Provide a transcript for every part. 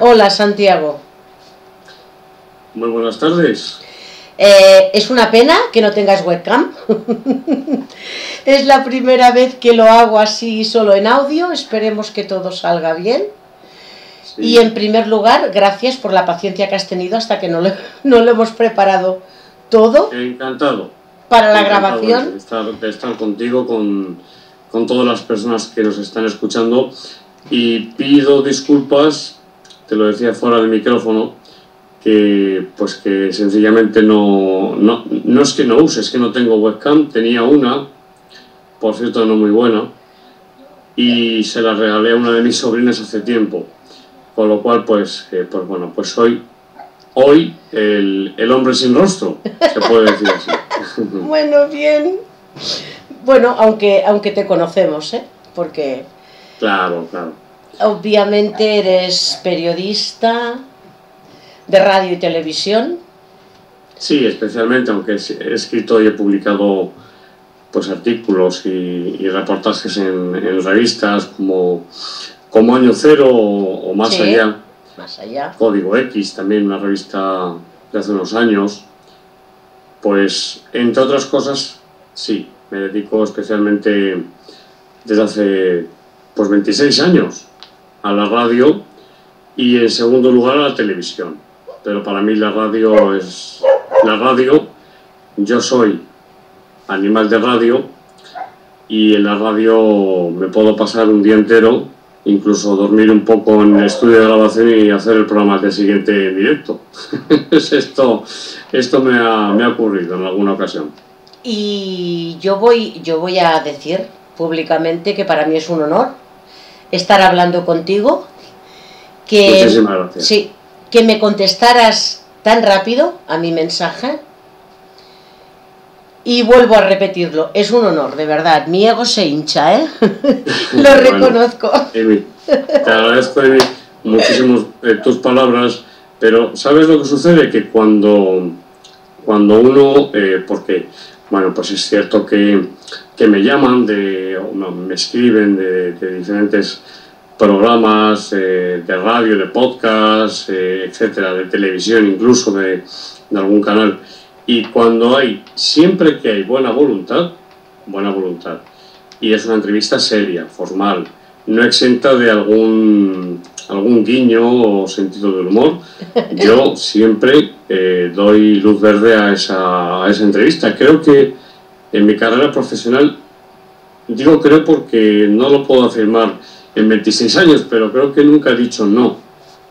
Hola, Santiago. Muy buenas tardes. Es una pena que no tengas webcam. Es la primera vez que lo hago así solo en audio. Esperemos que todo salga bien. Sí. Y en primer lugar, gracias por la paciencia que has tenido hasta que no lo hemos preparado todo. Encantado. Para la grabación. De estar contigo, con todas las personas que nos están escuchando. Y pido disculpas, te lo decía fuera del micrófono, que sencillamente no es que no use, es que no tengo webcam. Tenía una, por cierto no muy buena, y se la regalé a una de mis sobrinas hace tiempo, con lo cual pues hoy el hombre sin rostro, se puede decir así. Bueno, bien. Bueno, aunque te conocemos, porque claro. Obviamente eres periodista de radio y televisión. Sí, especialmente, aunque he escrito y he publicado pues artículos y reportajes en revistas como Año Cero o Más Sí, Allá. Más Allá. Código X, también una revista de hace unos años. Pues, entre otras cosas, sí, me dedico especialmente desde hace 26 años a la radio y en segundo lugar a la televisión. Pero para mí la radio es la radio. Yo soy animal de radio y en la radio me puedo pasar un día entero, incluso dormir un poco en el estudio de grabación y hacer el programa al día siguiente en directo. Esto me ha ocurrido en alguna ocasión. Y yo voy a decir públicamente que para mí es un honor estar hablando contigo. Muchísimas gracias. Sí, que me contestaras tan rápido a mi mensaje. Y vuelvo a repetirlo, es un honor, de verdad. Mi ego se hincha, Lo reconozco. Emi, te agradezco, Emi, muchísimo tus palabras, pero ¿sabes lo que sucede? Que cuando uno, porque, bueno, pues es cierto que me llaman, me escriben de diferentes programas de radio, de podcast, etcétera, de televisión, incluso de algún canal. Y siempre que hay buena voluntad, y es una entrevista seria, formal, no exenta de algún guiño o sentido del humor, yo siempre doy luz verde a esa entrevista. Creo que en mi carrera profesional, digo creo porque no lo puedo afirmar en 26 años, pero creo que nunca he dicho no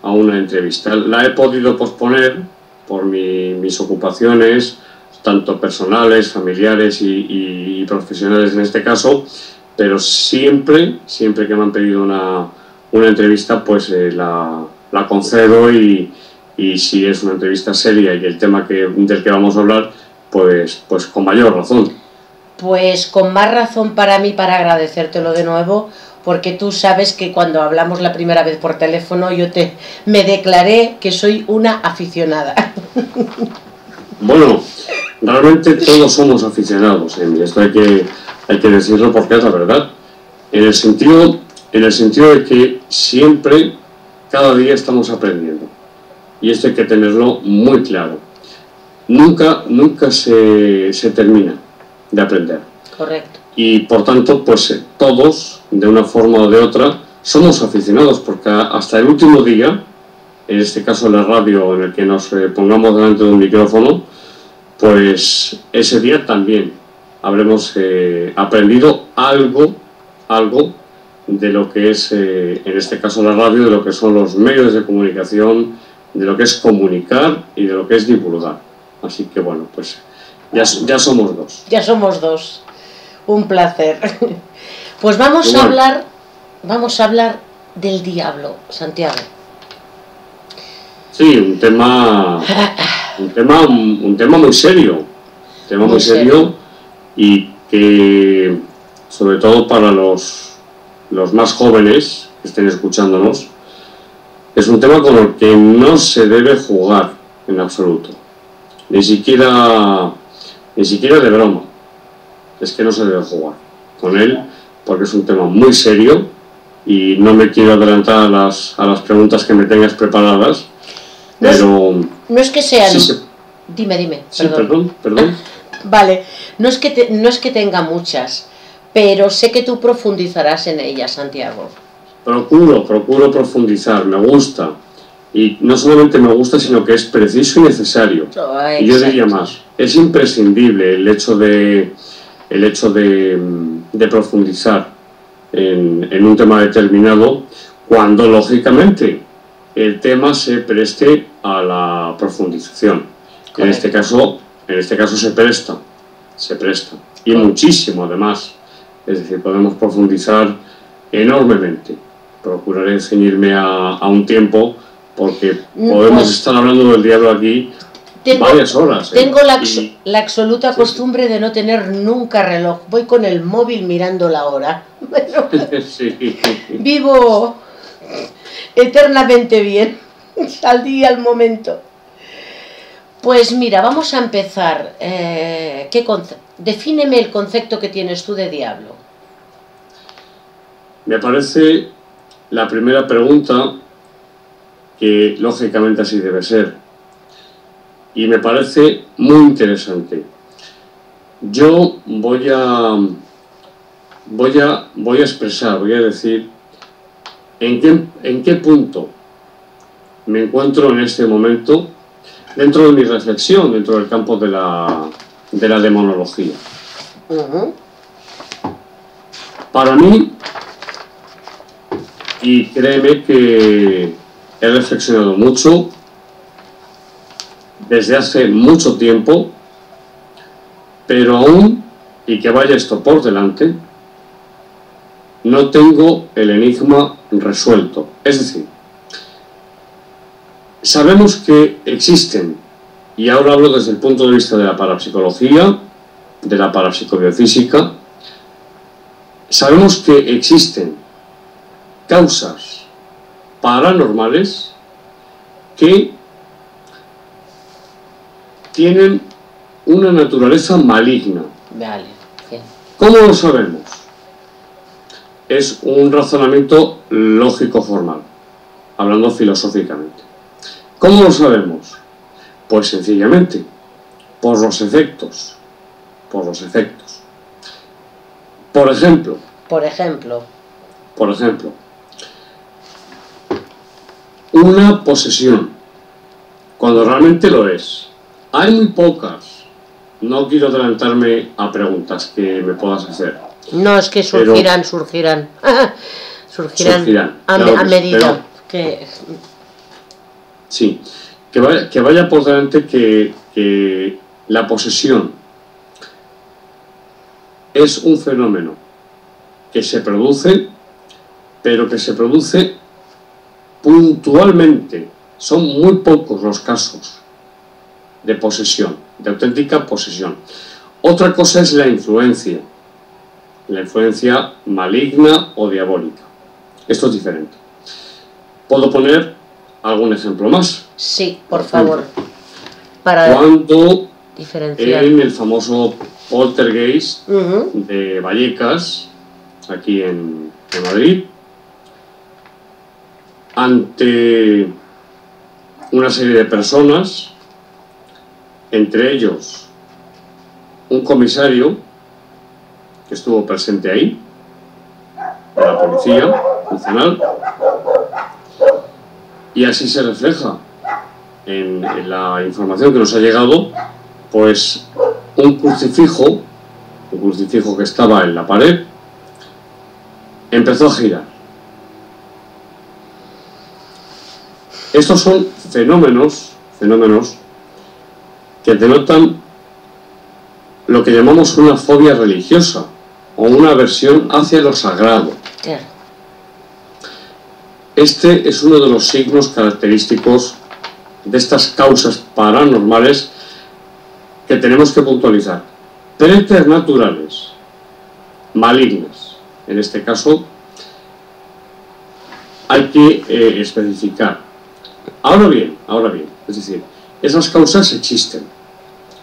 a una entrevista. La he podido posponer por mis ocupaciones, tanto personales, familiares y profesionales en este caso, pero siempre que me han pedido una entrevista, pues la concedo y si es una entrevista seria y el tema del que vamos a hablar, pues con mayor razón. Pues con más razón para mí para agradecértelo de nuevo, porque tú sabes que cuando hablamos la primera vez por teléfono me declaré que soy una aficionada. Bueno, realmente todos somos aficionados, esto hay que decirlo porque es la verdad, en el sentido de que siempre, cada día estamos aprendiendo, y esto hay que tenerlo muy claro. Nunca se termina de aprender. Correcto. Y por tanto, pues todos, de una forma o de otra, somos aficionados, porque hasta el último día, en este caso la radio, en el que nos pongamos delante de un micrófono, pues ese día también habremos aprendido algo de lo que es, en este caso la radio, de lo que son los medios de comunicación, de lo que es comunicar y de lo que es divulgar. Así que bueno, pues ya somos dos. Ya somos dos. Un placer. Pues vamos a hablar del diablo, Santiago. Sí, un tema muy serio. Muy serio y que, sobre todo para los más jóvenes que estén escuchándonos, es un tema con el que no se debe jugar en absoluto. Ni siquiera de broma. Es que no se debe jugar con él, porque es un tema muy serio y no me quiero adelantar a las preguntas que me tengas preparadas, pero... No es que sean... Sí, Dime, perdón. Sí, perdón. Vale, no es que tenga muchas, pero sé que tú profundizarás en ellas, Santiago. Procuro profundizar, me gusta. Y no solamente me gusta, sino que es preciso y necesario. Y yo diría más, es imprescindible el hecho de profundizar en un tema determinado, cuando lógicamente el tema se preste a la profundización. En este caso se presta, y muchísimo además. Es decir, podemos profundizar enormemente. Procuraré ceñirme a un tiempo, porque podemos estar hablando del diablo aquí varias horas. Tengo la absoluta costumbre de no tener nunca reloj. Voy con el móvil mirando la hora. Sí. Vivo eternamente bien, al día, al momento. Pues mira, vamos a empezar. Defíneme el concepto que tienes tú de diablo. Me parece la primera pregunta que lógicamente así debe ser. Y me parece muy interesante. Yo voy a expresar, voy a decir en qué punto me encuentro en este momento dentro de mi reflexión, dentro del campo de la demonología. Para mí, y créeme que he reflexionado mucho desde hace mucho tiempo, pero aún, y que vaya esto por delante, no tengo el enigma resuelto. Es decir, sabemos que existen, y ahora hablo desde el punto de vista de la parapsicología, de la parapsicobiofísica, sabemos que existen causas paranormales que tienen una naturaleza maligna. Vale, bien. ¿Cómo lo sabemos? Es un razonamiento lógico-formal, hablando filosóficamente. ¿Cómo lo sabemos? Pues sencillamente, por los efectos. Por ejemplo, una posesión, cuando realmente lo es. Hay muy pocas. No quiero adelantarme a preguntas que me puedas hacer. No, es que surgirán a medida que... Sí, que vaya por delante que la posesión es un fenómeno que se produce, pero que se produce puntualmente. Son muy pocos los casos de posesión, de auténtica posesión. Otra cosa es la influencia maligna o diabólica. Esto es diferente. ¿Puedo poner algún ejemplo más? Sí, por favor. Para cuando diferenciar. En el famoso poltergeist de Vallecas, aquí en Madrid, ante una serie de personas, entre ellos un comisario que estuvo presente ahí, de la Policía Nacional, y así se refleja en la información que nos ha llegado, pues un crucifijo que estaba en la pared, empezó a girar. Estos son fenómenos que denotan lo que llamamos una fobia religiosa o una aversión hacia lo sagrado. Este es uno de los signos característicos de estas causas paranormales que tenemos que puntualizar. Preternaturales, malignas. En este caso hay que especificar. Ahora bien, es decir, esas causas existen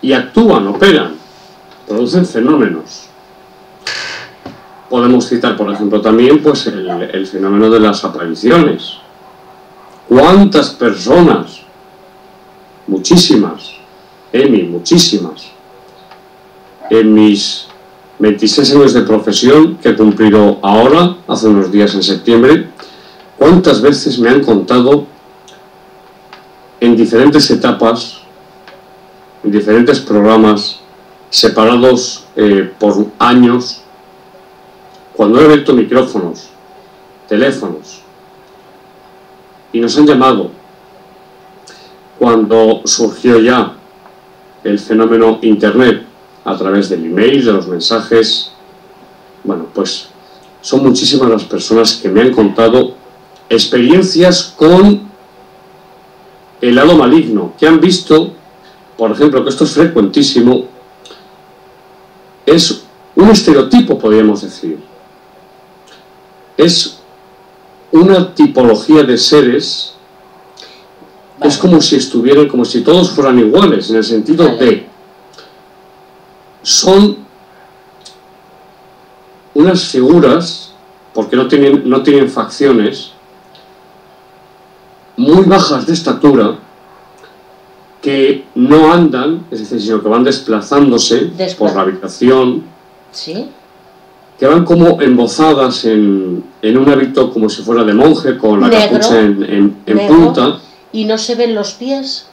y actúan, operan, producen fenómenos. podemos citar, por ejemplo, también pues el fenómeno de las apariciones. ¿Cuántas personas? Muchísimas, Emi, muchísimas. En mis 26 años de profesión, que he cumplido ahora, hace unos días en septiembre, ¿cuántas veces me han contado en diferentes etapas, en diferentes programas, separados por años, cuando he abierto micrófonos, teléfonos, y nos han llamado, cuando surgió ya el fenómeno Internet, a través del email, de los mensajes? Bueno, pues son muchísimas las personas que me han contado experiencias con el lado maligno, que han visto, por ejemplo, que esto es frecuentísimo, es un estereotipo, podríamos decir. Es una tipología de seres, vale. Es como si estuvieran, como si todos fueran iguales, en el sentido vale. De son unas figuras, porque no tienen facciones, muy bajas de estatura, que no andan, es decir, sino que van desplazándose por la habitación, ¿sí? Que van como embozadas en un hábito como si fuera de monje, con la negro, capucha en punta. ¿Y no se ven los pies?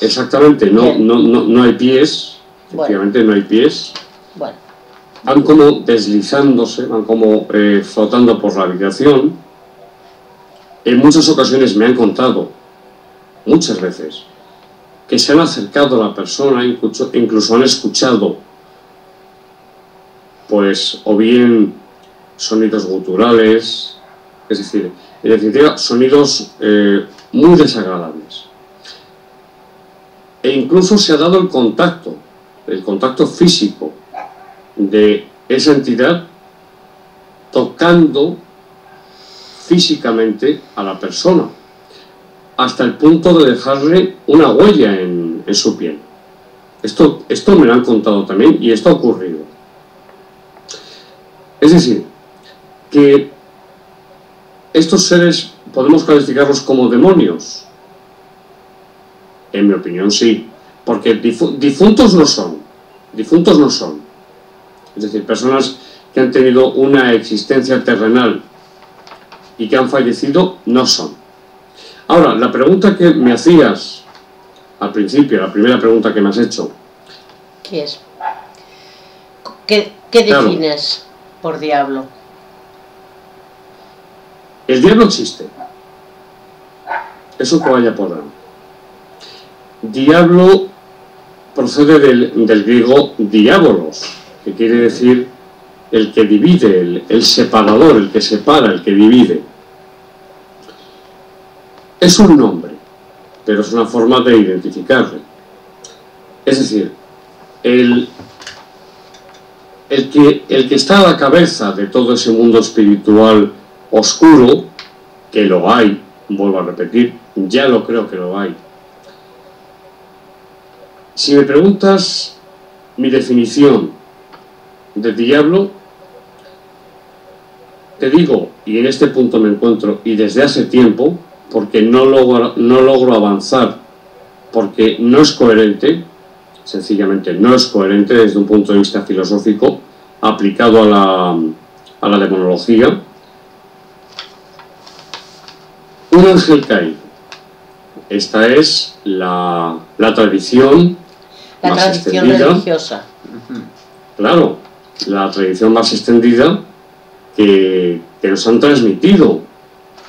Exactamente, no hay pies, efectivamente no hay pies. Bueno. Van como deslizándose, van como flotando por la habitación. En muchas ocasiones me han contado, muchas veces, que se han acercado a la persona, incluso han escuchado, pues, o bien sonidos guturales, es decir, en definitiva, sonidos muy desagradables. E incluso se ha dado el contacto físico de esa entidad, tocando físicamente a la persona, hasta el punto de dejarle una huella en su piel. Esto me lo han contado también, y esto ha ocurrido. Es decir, que estos seres podemos calificarlos como demonios. En mi opinión, sí, porque difuntos no son. Es decir, personas que han tenido una existencia terrenal y que han fallecido, no son. Ahora, la pregunta que me hacías al principio, la primera pregunta que me has hecho. ¿Qué es? ¿Qué defines por diablo? El diablo existe. Eso que vaya por delante. Diablo procede del griego diabolos, que quiere decir el que divide, el separador, el que separa, el que divide. Es un nombre, pero es una forma de identificarle. Es decir, el que está a la cabeza de todo ese mundo espiritual oscuro, que lo hay, vuelvo a repetir, ya lo creo que lo hay. Si me preguntas mi definición de diablo, te digo, y en este punto me encuentro, y desde hace tiempo, porque no logro avanzar, porque no es coherente, sencillamente no es coherente desde un punto de vista filosófico, aplicado a la demonología. Un ángel caído. Esta es la tradición más extendida, religiosa. Claro, la tradición más extendida que nos han transmitido,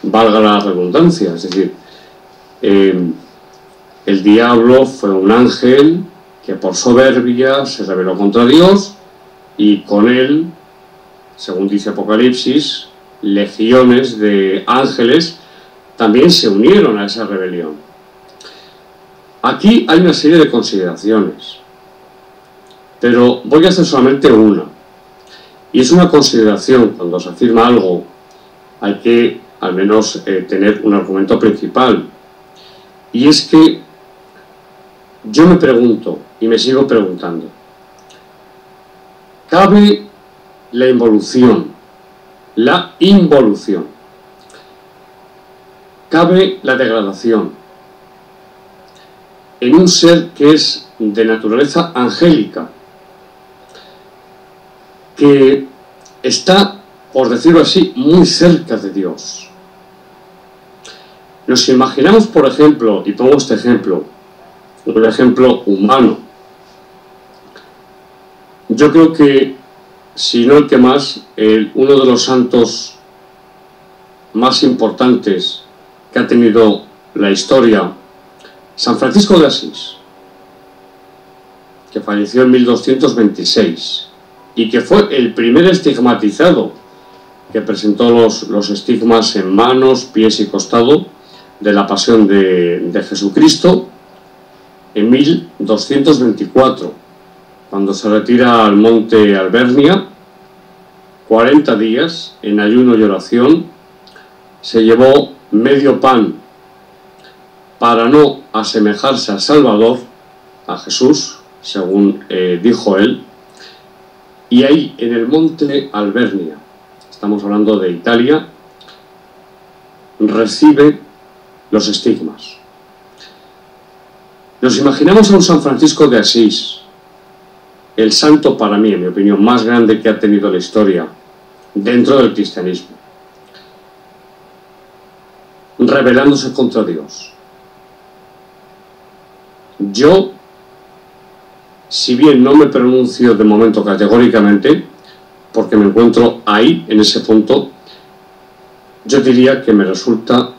valga la redundancia. Es decir, el diablo fue un ángel que por soberbia se rebeló contra Dios, y con él, según dice Apocalipsis, legiones de ángeles también se unieron a esa rebelión. Aquí hay una serie de consideraciones, pero voy a hacer solamente una. Y es una consideración: cuando se afirma algo, hay que al menos tener un argumento principal. Y es que yo me pregunto, y me sigo preguntando, ¿cabe la involución. La involución. Cabe la degradación en un ser que es de naturaleza angélica, que está, por decirlo así, muy cerca de Dios. Nos imaginamos, por ejemplo, y pongo este ejemplo, un ejemplo humano. Yo creo que, si no el que más, uno de los santos más importantes que ha tenido la historia, San Francisco de Asís, que falleció en 1226 y que fue el primer estigmatizado que presentó los estigmas en manos, pies y costado de la pasión de Jesucristo en 1224, cuando se retira al monte Albernia, 40 días en ayuno y oración, se llevó medio pan para no asemejarse al Salvador, a Jesús, según dijo él, y ahí en el monte Albernia, estamos hablando de Italia, recibe los estigmas. Nos imaginamos a un San Francisco de Asís, el santo, para mí, en mi opinión, más grande que ha tenido la historia dentro del cristianismo, rebelándose contra Dios. Yo, si bien no me pronuncio de momento categóricamente, porque me encuentro ahí, en ese punto, yo diría que me resulta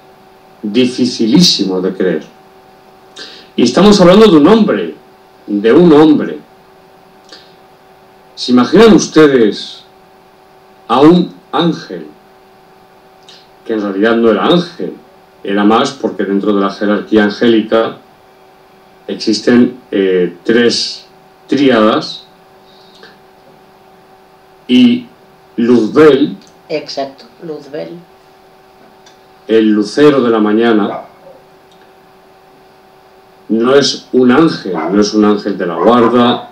dificilísimo de creer. Y estamos hablando de un hombre, de un hombre. ¿Se imaginan ustedes a un ángel, que en realidad no era ángel, era más porque dentro de la jerarquía angélica existen tres tríadas, y Luzbel, exacto, Luzbel, el lucero de la mañana, no es un ángel, no es un ángel de la guarda,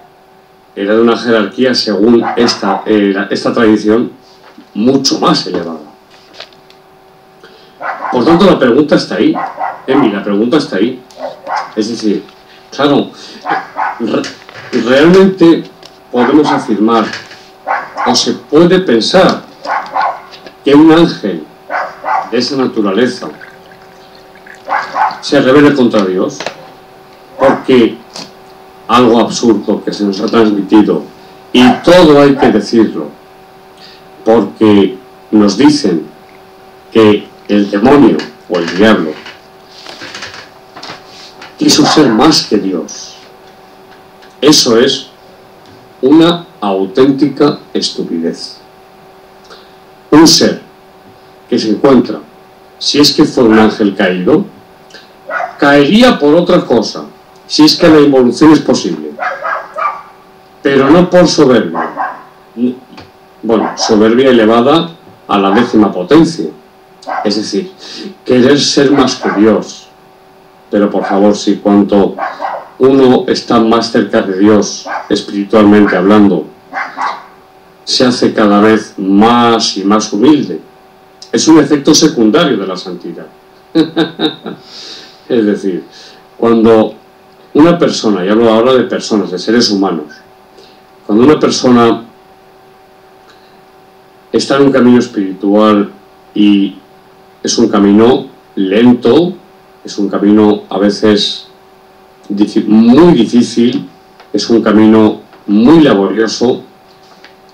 era de una jerarquía, según esta tradición, mucho más elevada. Por tanto, la pregunta está ahí, la pregunta está ahí. Es decir, claro, realmente podemos afirmar, o se puede pensar, que un ángel de esa naturaleza se rebele contra Dios, porque algo absurdo que se nos ha transmitido, y todo hay que decirlo, porque nos dicen que el demonio o el diablo quiso ser más que Dios. Eso es una auténtica estupidez. Un ser que se encuentra, si es que fue un ángel caído, caería por otra cosa, si es que la involución es posible, pero no por soberbia. Bueno, soberbia elevada a la 10ª potencia, es decir, querer ser más que Dios. Pero por favor, si cuanto uno está más cerca de Dios, espiritualmente hablando, se hace cada vez más y más humilde. Es un efecto secundario de la santidad. Es decir, cuando una persona, y hablo ahora de personas, de seres humanos, cuando una persona está en un camino espiritual y es un camino lento, es un camino a veces muy difícil, es un camino muy laborioso,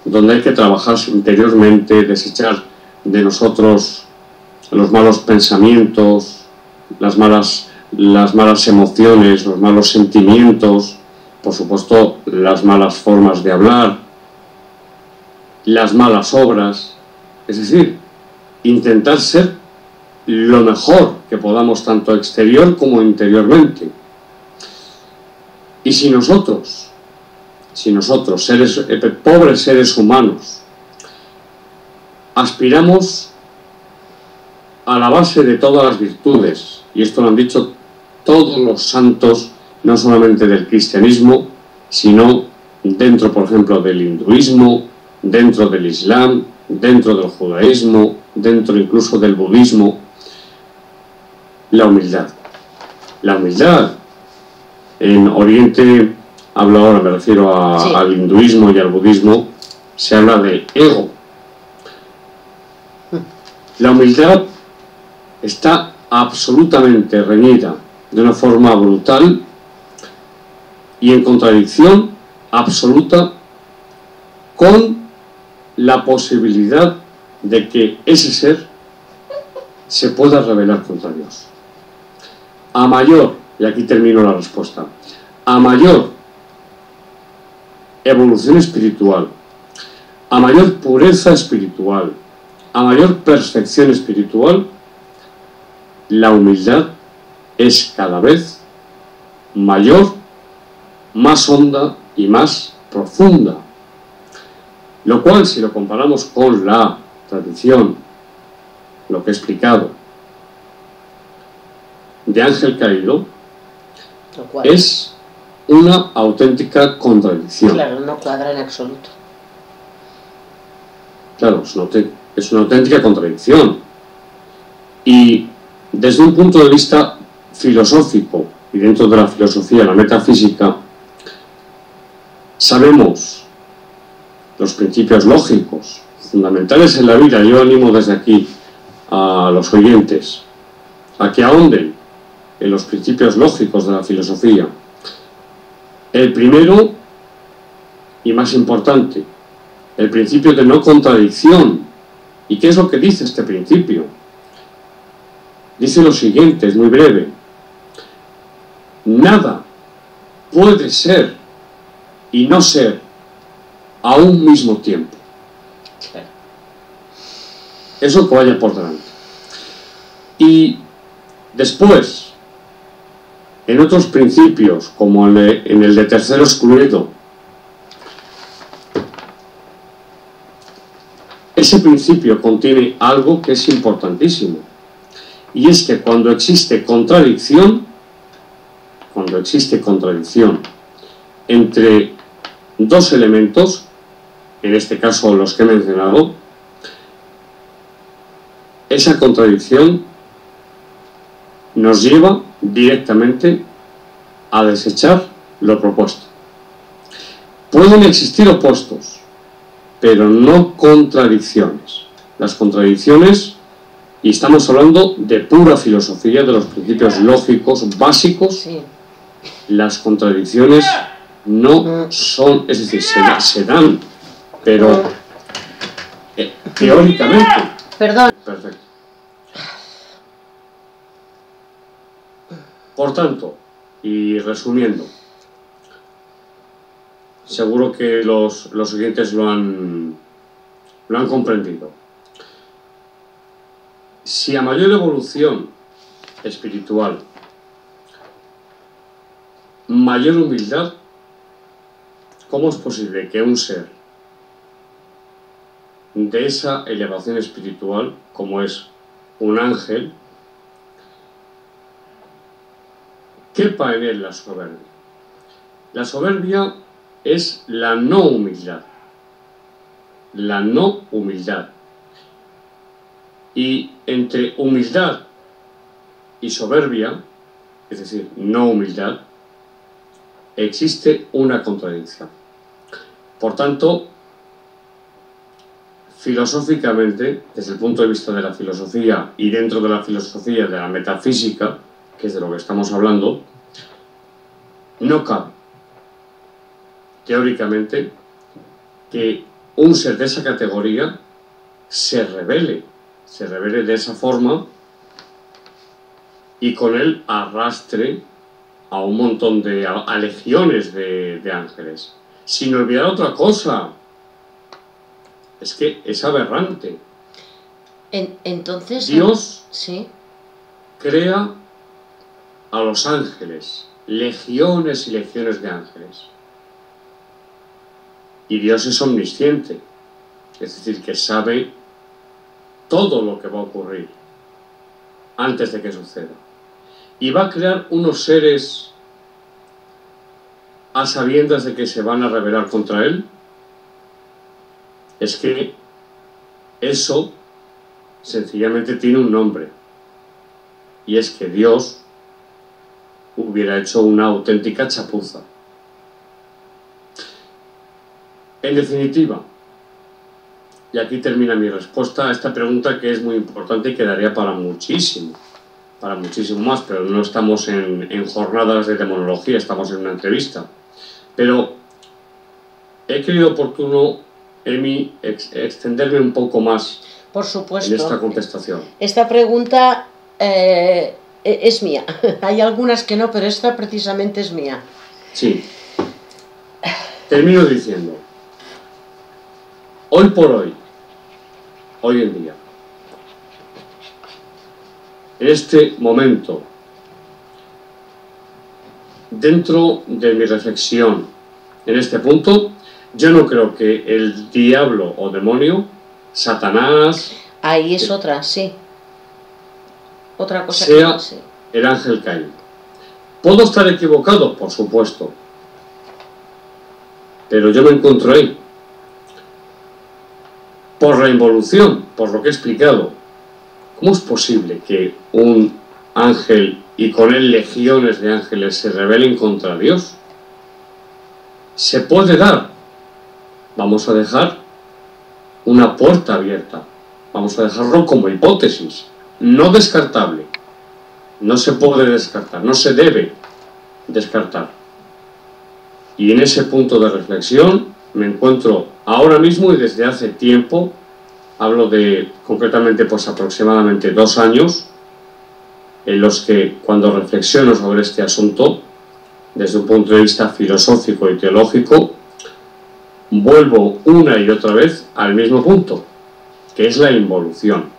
donde hay que trabajar interiormente, desechar de nosotros los malos pensamientos, las malas emociones, los malos sentimientos, por supuesto las malas formas de hablar, las malas obras, es decir, intentar ser lo mejor que podamos, tanto exterior como interiormente. Y si nosotros, pobres seres humanos, aspiramos a la base de todas las virtudes, y esto lo han dicho todos los santos, no solamente del cristianismo, sino dentro, por ejemplo, del hinduismo, dentro del Islam, dentro del judaísmo, dentro incluso del budismo, la humildad. La humildad. En Oriente, hablo ahora, me refiero al hinduismo y al budismo, se habla de ego. La humildad está absolutamente reñida de una forma brutal y en contradicción absoluta con la posibilidad de que ese ser se pueda rebelar contra Dios. A mayor, y aquí termino la respuesta, a mayor evolución espiritual, a mayor pureza espiritual, a mayor perfección espiritual, la humildad es cada vez mayor, más honda y más profunda. Lo cual, si lo comparamos con la tradición, lo que he explicado, de ángel caído, es una auténtica contradicción. Claro, no cuadra en absoluto. Claro, es una auténtica contradicción. Y desde un punto de vista filosófico, y dentro de la filosofía, la metafísica, sabemos los principios lógicos fundamentales en la vida. Yo animo desde aquí a los oyentes a que ahonden en los principios lógicos de la filosofía. El primero y más importante, el principio de no contradicción. ¿Y qué es lo que dice este principio? Dice lo siguiente, es muy breve: nada puede ser y no ser a un mismo tiempo. Eso que vaya por delante. Y después, en otros principios, como en el de tercero excluido, ese principio contiene algo que es importantísimo, y es que cuando existe contradicción entre dos elementos, en este caso los que he mencionado, esa contradicción nos lleva directamente a desechar lo propuesto. Pueden existir opuestos, pero no contradicciones. Las contradicciones, y estamos hablando de pura filosofía, de los principios lógicos básicos, Sí. Las contradicciones no son, es decir, se dan, pero teóricamente. Perdón. Perfecto. Por tanto, y resumiendo, seguro que los oyentes lo han comprendido. Si a mayor evolución espiritual, mayor humildad, ¿cómo es posible que un ser de esa elevación espiritual, como es un ángel, quepa en él la soberbia? La soberbia es la no humildad. La no humildad. Y entre humildad y soberbia, es decir, no humildad, existe una contradicción. Por tanto, filosóficamente, desde el punto de vista de la filosofía y dentro de la filosofía de la metafísica, que es de lo que estamos hablando, no cabe, teóricamente, que un ser de esa categoría se revele de esa forma y con él arrastre a un montón a legiones de ángeles. Sin olvidar otra cosa, es que es aberrante. Entonces Dios sí. crea a los ángeles, legiones y legiones de ángeles. Y Dios es omnisciente, es decir, que sabe todo lo que va a ocurrir antes de que suceda. Y va a crear unos seres a sabiendas de que se van a rebelar contra él. es que eso sencillamente tiene un nombre, y es que Dios hubiera hecho una auténtica chapuza. En definitiva, y aquí termina mi respuesta a esta pregunta, que es muy importante y quedaría para muchísimo más, pero no estamos en jornadas de demonología, estamos en una entrevista. Pero he creído oportuno, Emi, extenderme un poco más. Por supuesto. En esta contestación. Esta pregunta es mía. Hay algunas que no, pero esta precisamente es mía. Sí. Termino diciendo, hoy por hoy, hoy en día, en este momento, dentro de mi reflexión en este punto, yo no creo que el diablo o demonio, Satanás... Ahí es otra, sí. Otra cosa sea que sí. El ángel caído. ¿Puedo estar equivocado? Por supuesto. Pero yo me encuentro ahí. Por la involución, por lo que he explicado. ¿Cómo es posible que un ángel y con él legiones de ángeles se rebelen contra Dios? Se puede dar. Vamos a dejar una puerta abierta. Vamos a dejarlo como hipótesis. No descartable. No se puede descartar, no se debe descartar. Y en ese punto de reflexión me encuentro ahora mismo y desde hace tiempo, hablo de concretamente pues aproximadamente 2 años, en los que cuando reflexiono sobre este asunto, desde un punto de vista filosófico y teológico, vuelvo una y otra vez al mismo punto, que es la involución.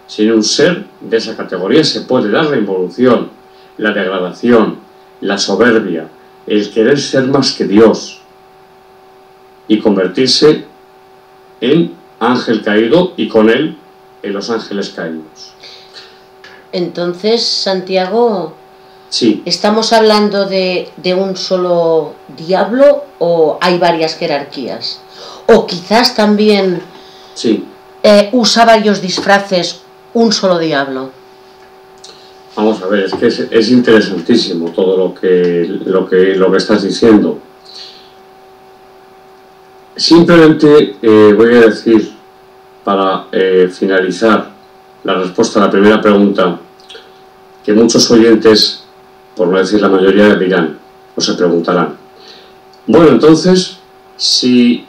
Sin un ser de esa categoría se puede dar la involución, la degradación, la soberbia, el querer ser más que Dios y convertirse en ángel caído y con él en los ángeles caídos. Entonces, Santiago, sí. ¿Estamos hablando de un solo diablo o hay varias jerarquías? O quizás también sí. Usa varios disfraces un solo diablo. Vamos a ver, es que es interesantísimo todo lo que estás diciendo. Simplemente voy a decir, para finalizar la respuesta a la primera pregunta, que muchos oyentes, por no decir la mayoría, dirán o se preguntarán. Bueno, entonces, si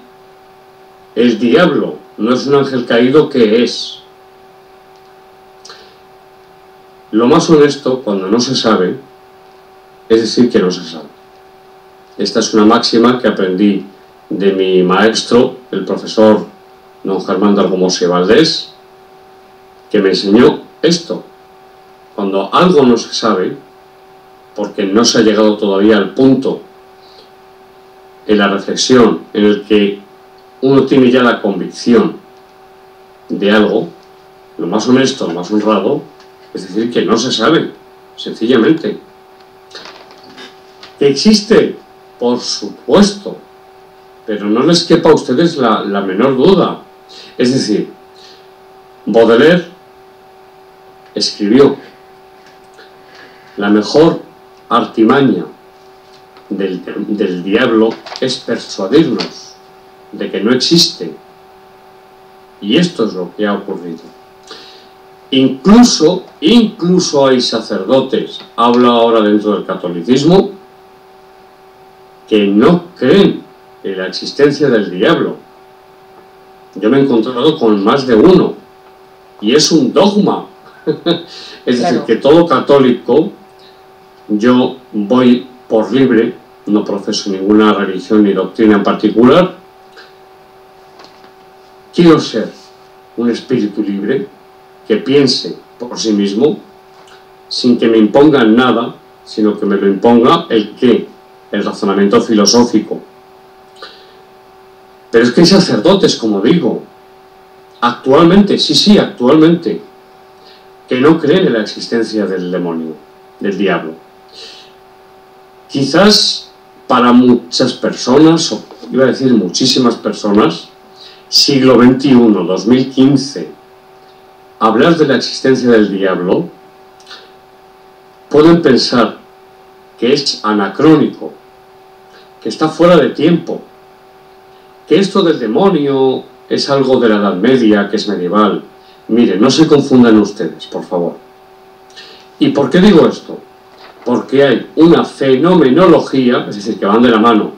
el diablo no es un ángel caído, ¿qué es? Lo más honesto, cuando no se sabe, es decir que no se sabe. Esta es una máxima que aprendí de mi maestro, el profesor don Germán de Argumos y Valdés, que me enseñó esto. Cuando algo no se sabe, porque no se ha llegado todavía al punto en la reflexión en el que uno tiene ya la convicción de algo, lo más honesto, lo más honrado, es decir, que no se sabe, sencillamente. ¿Que existe? Por supuesto, pero no les quepa a ustedes la menor duda. Es decir, Baudelaire escribió: la mejor artimaña del diablo es persuadirnos de que no existe. Y esto es lo que ha ocurrido. Incluso hay sacerdotes, hablo ahora dentro del catolicismo, que no creen en la existencia del diablo. Yo me he encontrado con más de uno, y es un dogma. Es decir, que todo católico, yo voy por libre, no profeso ninguna religión ni doctrina en particular, quiero ser un espíritu libre, que piense por sí mismo, sin que me impongan nada, sino que me lo imponga el razonamiento filosófico. Pero es que hay sacerdotes, como digo, actualmente, sí, actualmente, que no creen en la existencia del demonio, del diablo. Quizás para muchas personas, o iba a decir muchísimas personas, siglo XXI, 2015, hablar de la existencia del diablo, pueden pensar que es anacrónico, que está fuera de tiempo, que esto del demonio es algo de la Edad Media, que es medieval. Miren, no se confundan ustedes, por favor. ¿Y por qué digo esto? Porque hay una fenomenología, es decir, que van de la mano.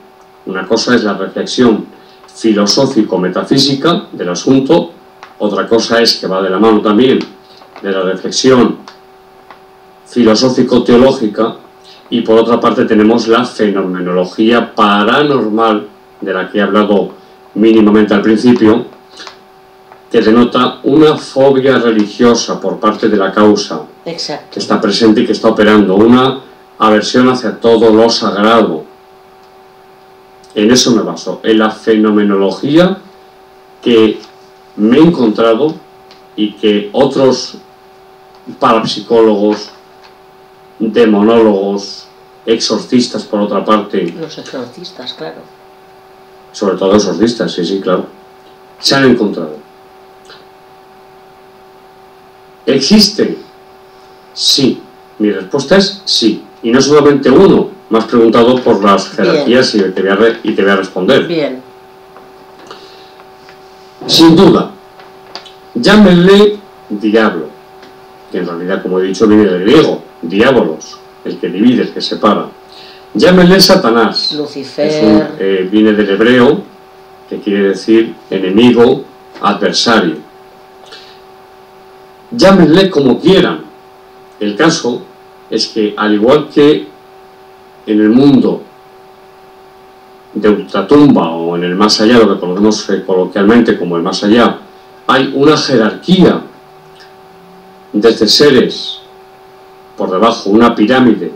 Una cosa es la reflexión filosófico-metafísica del asunto, otra cosa es que va de la mano también de la reflexión filosófico-teológica, y por otra parte tenemos la fenomenología paranormal, de la que he hablado mínimamente al principio, que denota una fobia religiosa por parte de la causa. Exacto. Que está presente y que está operando, una aversión hacia todo lo sagrado. En eso me baso, en la fenomenología que me he encontrado y que otros parapsicólogos, demonólogos, exorcistas por otra parte. Los exorcistas, claro. Sobre todo exorcistas, sí, claro. Se han encontrado. ¿Existen? Sí. Mi respuesta es sí. Y no solamente uno. Me has preguntado por las jerarquías y te voy a responder. Bien. Sin duda. Llámenle diablo, que en realidad, como he dicho, viene del griego, diabolos, el que divide, el que separa. Llámenle Satanás. Lucifer. Viene del hebreo, que quiere decir enemigo, adversario. Llámenle como quieran. El caso es que, al igual que en el mundo de ultratumba o en el más allá, lo que conocemos coloquialmente como el más allá, hay una jerarquía desde seres por debajo, una pirámide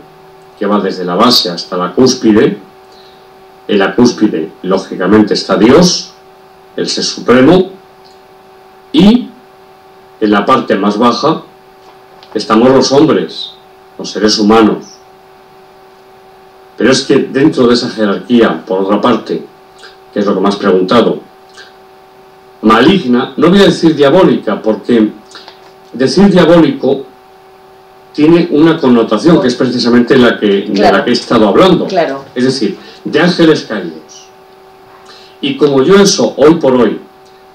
que va desde la base hasta la cúspide. En la cúspide, lógicamente, está Dios, el Ser Supremo, y en la parte más baja estamos los hombres, los seres humanos. Pero es que dentro de esa jerarquía, por otra parte, que es lo que me has preguntado, maligna, no voy a decir diabólica, porque decir diabólico tiene una connotación que es precisamente de la que he estado hablando. Claro. Es decir, de ángeles caídos. Y como yo eso, hoy por hoy,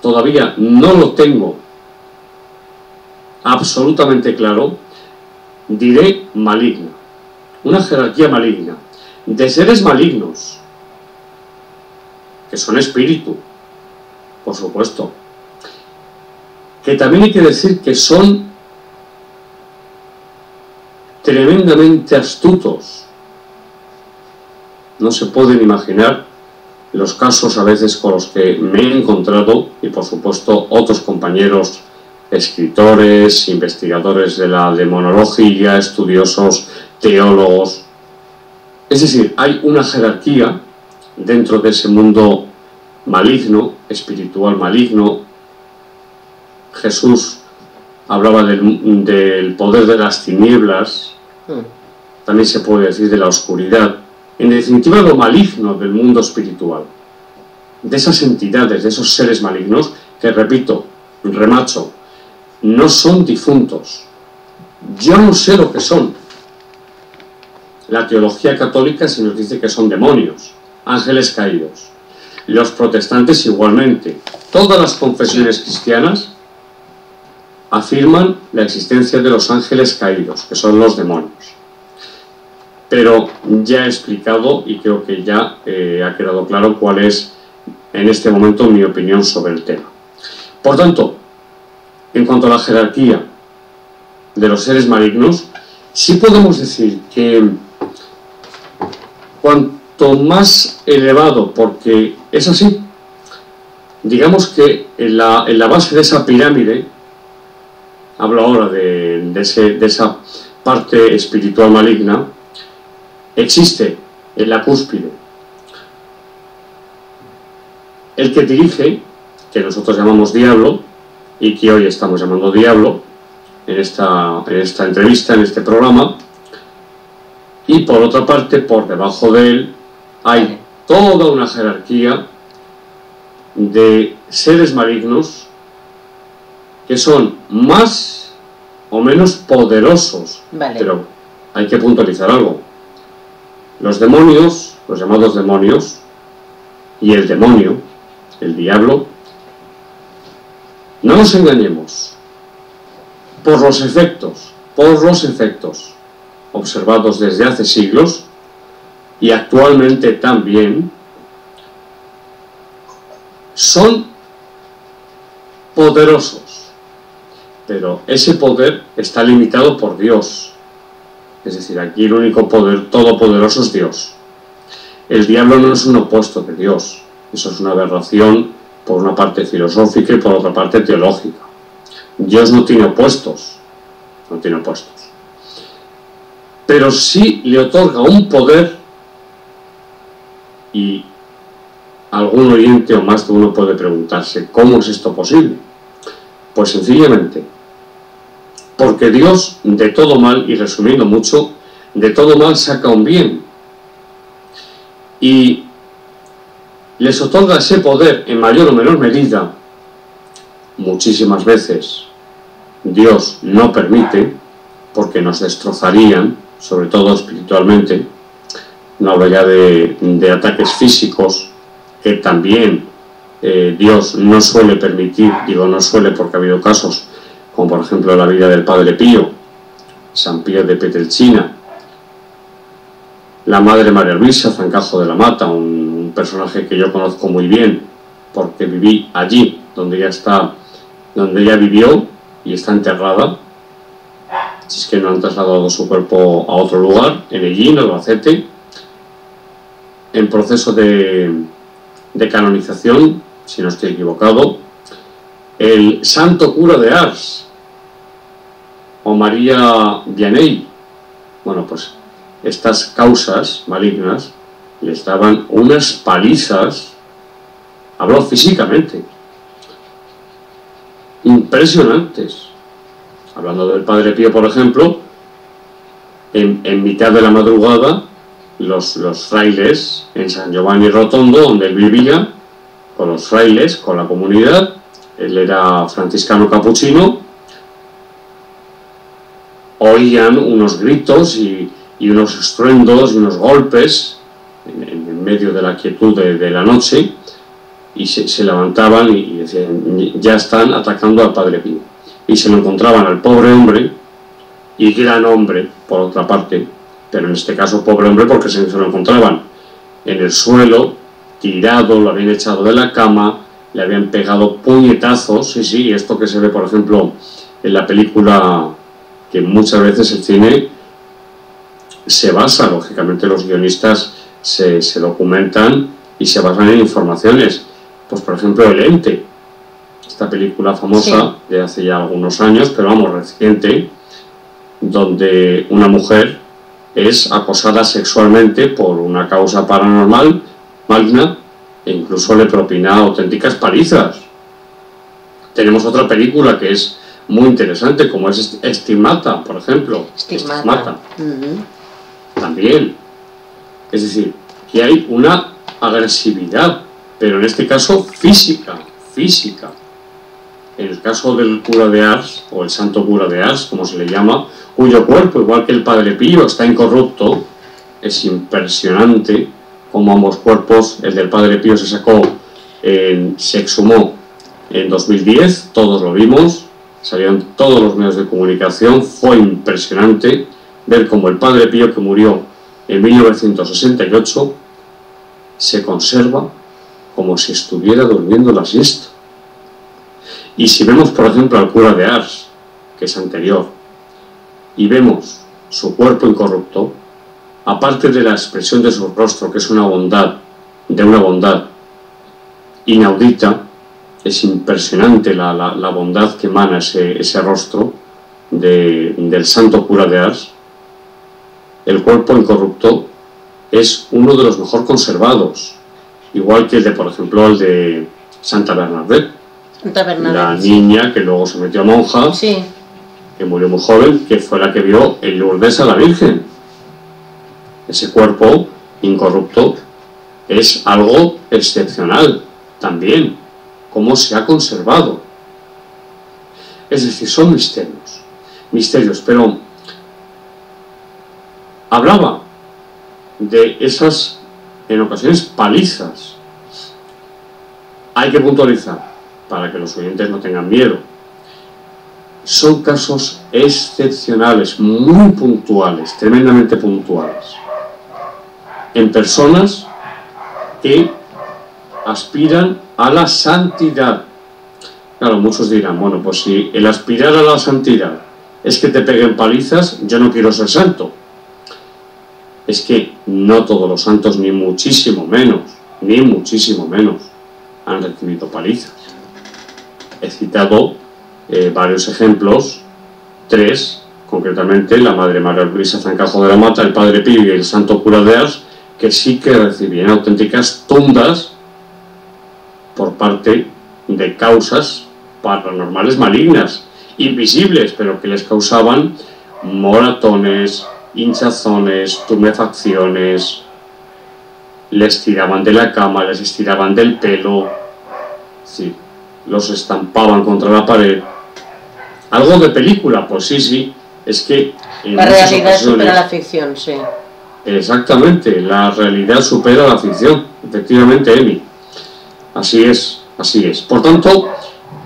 todavía no lo tengo absolutamente claro, diré maligna. Una jerarquía maligna. De seres malignos, que son espíritu, por supuesto. Que también hay que decir que son tremendamente astutos. No se pueden imaginar los casos a veces con los que me he encontrado, y por supuesto otros compañeros, escritores, investigadores de la demonología, estudiosos, teólogos. Es decir, hay una jerarquía dentro de ese mundo maligno, espiritual maligno. Jesús hablaba del poder de las tinieblas, también se puede decir de la oscuridad. En definitiva, lo maligno del mundo espiritual, de esas entidades, de esos seres malignos, que repito, remacho, no son difuntos. Yo no sé lo que son. La teología católica sí nos dice que son demonios, ángeles caídos. Los protestantes igualmente. Todas las confesiones cristianas afirman la existencia de los ángeles caídos, que son los demonios. Pero ya he explicado y creo que ya ha quedado claro cuál es en este momento mi opinión sobre el tema. Por tanto, en cuanto a la jerarquía de los seres malignos, sí podemos decir que cuanto más elevado, porque es así, digamos que en la base de esa pirámide, hablo ahora de esa parte espiritual maligna, existe en la cúspide el que dirige, que nosotros llamamos diablo, y que hoy estamos llamando diablo en esta entrevista, en este programa, y por otra parte, por debajo de él, hay toda una jerarquía de seres malignos que son más o menos poderosos. Vale. Pero hay que puntualizar algo. Los demonios, los llamados demonios, y el demonio, el diablo, no nos engañemos, por los efectos observados desde hace siglos y actualmente también, son poderosos, pero ese poder está limitado por Dios. Es decir, aquí el único poder todopoderoso es Dios. El diablo no es un opuesto de Dios. Eso es una aberración, por una parte filosófica y por otra parte teológica. Dios no tiene opuestos. No tiene opuestos. Pero sí le otorga un poder, y algún oyente o más de uno puede preguntarse, ¿cómo es esto posible? Pues sencillamente, porque Dios de todo mal, y resumiendo mucho, de todo mal saca un bien. Y les otorga ese poder en mayor o menor medida. Muchísimas veces Dios no permite, porque nos destrozarían, sobre todo espiritualmente. No hablo ya de ataques físicos, que también Dios no suele permitir. Digo no suele porque ha habido casos, como por ejemplo la vida del Padre Pío, San Pío de Petrelcina, la Madre María Luisa Zancajo de la Mata, un personaje que yo conozco muy bien, porque viví allí, donde ella vivió y está enterrada, si es que no han trasladado su cuerpo a otro lugar, en Ellín, Albacete, en proceso de canonización, si no estoy equivocado, el santo cura de Ars, o María Vianney. Bueno, pues estas causas malignas les daban unas palizas, hablo físicamente, impresionantes. Hablando del Padre Pío, por ejemplo, en mitad de la madrugada, los frailes en San Giovanni Rotondo, donde él vivía, con los frailes, con la comunidad, él era franciscano capuchino, oían unos gritos y unos estruendos y unos golpes en medio de la quietud de la noche, y se levantaban y decían, ya están atacando al Padre Pío. Y se lo encontraban al pobre hombre, y gran hombre, por otra parte, pero en este caso pobre hombre porque se lo encontraban en el suelo, tirado, lo habían echado de la cama, le habían pegado puñetazos, sí, esto que se ve por ejemplo en la película, que muchas veces el cine se basa, lógicamente los guionistas se documentan y se basan en informaciones, pues por ejemplo El Ente, esta película famosa de hace ya algunos años, pero vamos, reciente, donde una mujer es acosada sexualmente por una causa paranormal, maligna, e incluso le propina auténticas palizas. Tenemos otra película que es muy interesante, como es Stigmata, por ejemplo. Stigmata. También. Es decir, que hay una agresividad, pero en este caso física. En el caso del cura de Ars, o el santo cura de Ars, como se le llama, cuyo cuerpo, igual que el Padre Pío, está incorrupto, es impresionante como ambos cuerpos, el del Padre Pío se exhumó en 2010, todos lo vimos, salieron todos los medios de comunicación, fue impresionante ver cómo el Padre Pío, que murió en 1968, se conserva como si estuviera durmiendo la siesta. Y si vemos, por ejemplo, al cura de Ars, que es anterior, y vemos su cuerpo incorrupto, aparte de la expresión de su rostro, que es una bondad inaudita, es impresionante la bondad que emana ese rostro del santo cura de Ars. El cuerpo incorrupto es uno de los mejor conservados, igual que el de, por ejemplo, el de Santa Bernadette, la niña que luego se metió a monja, que murió muy joven, que fue la que vio en Lourdes a la Virgen. Ese cuerpo incorrupto es algo excepcional. también cómo se ha conservado. Es decir, son misterios, pero hablaba de esas, en ocasiones, palizas. Hay que puntualizar, para que los oyentes no tengan miedo. Son casos excepcionales, muy puntuales, tremendamente puntuales, en personas que aspiran a la santidad. Claro, muchos dirán, bueno, pues si el aspirar a la santidad es que te peguen palizas, yo no quiero ser santo. Es que no todos los santos, ni muchísimo menos, han recibido palizas. He citado varios ejemplos, 3, concretamente la Madre María Luisa Zancajo de la Mata, el Padre Pío y el Santo Cura de Ars, que sí que recibían auténticas tundas por parte de causas paranormales malignas, invisibles, pero que les causaban moratones, hinchazones, tumefacciones, les tiraban de la cama, les estiraban del pelo, sí, los estampaban contra la pared. ¿Algo de película? Pues sí, es que en la realidad supera la ficción, sí. Exactamente, la realidad supera la ficción, efectivamente, Emi. Así es. Por tanto,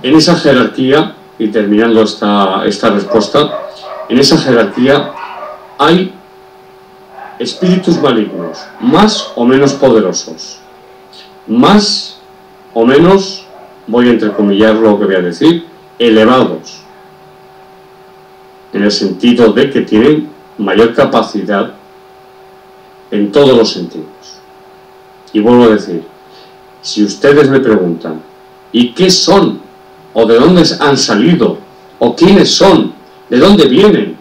en esa jerarquía, y terminando esta respuesta, en esa jerarquía hay espíritus malignos, más o menos poderosos, más o menos, voy a entrecomillar lo que voy a decir, elevados, en el sentido de que tienen mayor capacidad en todos los sentidos. Y vuelvo a decir, si ustedes me preguntan, ¿y qué son? ¿O de dónde han salido? ¿O quiénes son? ¿De dónde vienen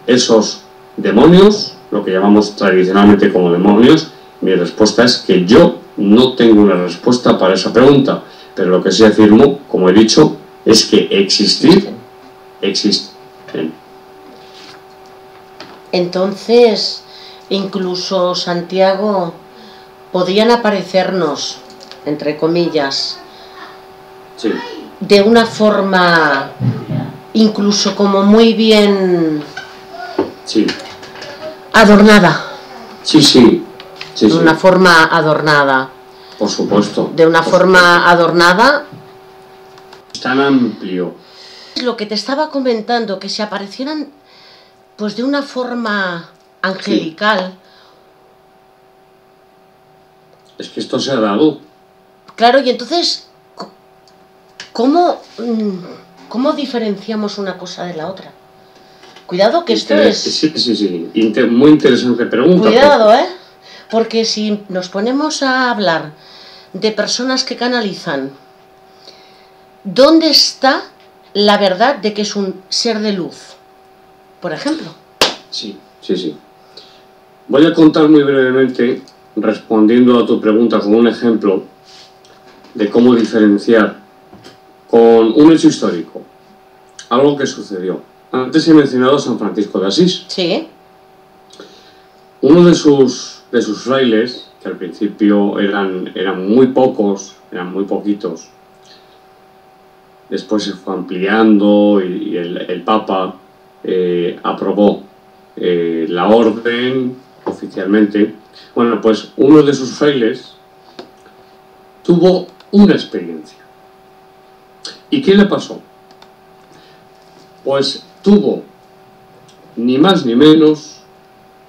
esos demonios, lo que llamamos tradicionalmente como demonios? Mi respuesta es que yo no tengo una respuesta para esa pregunta, pero lo que sí afirmo, como he dicho, es que existen. Entonces, incluso, Santiago, podrían aparecernos, entre comillas, sí, de una forma incluso como muy bien sí, adornada. Sí. De una forma adornada. Por supuesto. De una forma adornada. Tan amplio. Lo que te estaba comentando, que se aparecieran pues de una forma angelical. Sí. Es que esto se ha dado. Claro, y entonces, ¿cómo diferenciamos una cosa de la otra? Cuidado que esto es... Sí. Muy interesante pregunta. Cuidado, porque si nos ponemos a hablar de personas que canalizan, ¿dónde está la verdad de que es un ser de luz? Por ejemplo. Sí. Voy a contar muy brevemente, respondiendo a tu pregunta con un ejemplo de cómo diferenciar con un hecho histórico, algo que sucedió. Antes he mencionado a San Francisco de Asís. Sí. Uno de sus frailes, que al principio eran muy pocos, eran muy poquitos, después se fue ampliando y el Papa aprobó la orden oficialmente. Bueno, pues uno de sus frailes tuvo una experiencia. ¿Y qué le pasó? Pues tuvo ni más ni menos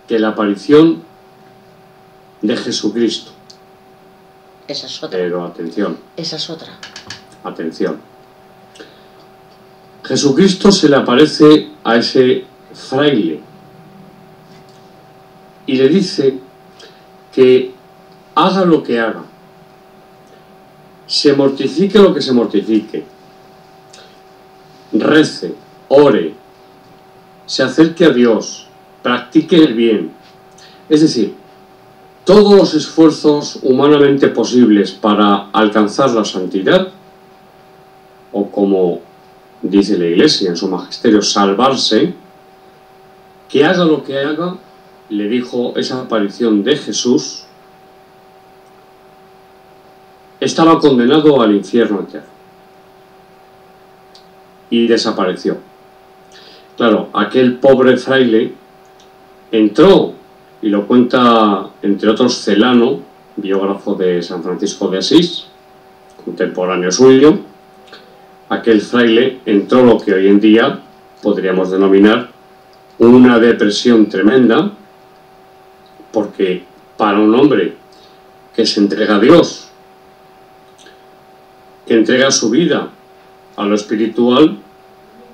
que la aparición de Jesucristo. Esa es otra. Pero atención. Esa es otra. Atención. Jesucristo se le aparece a ese fraile y le dice que haga lo que haga, se mortifique lo que se mortifique, rece, ore, se acerque a Dios, practique el bien. Es decir, todos los esfuerzos humanamente posibles para alcanzar la santidad, o como dice la Iglesia en su magisterio, salvarse, que haga lo que haga, le dijo esa aparición de Jesús, estaba condenado al infierno eterno y desapareció. Claro, aquel pobre fraile entró, y lo cuenta entre otros Celano, biógrafo de San Francisco de Asís, contemporáneo suyo. Aquel fraile entró lo que hoy en día podríamos denominar una depresión tremenda, porque para un hombre que se entrega a Dios, que entrega su vida a lo espiritual,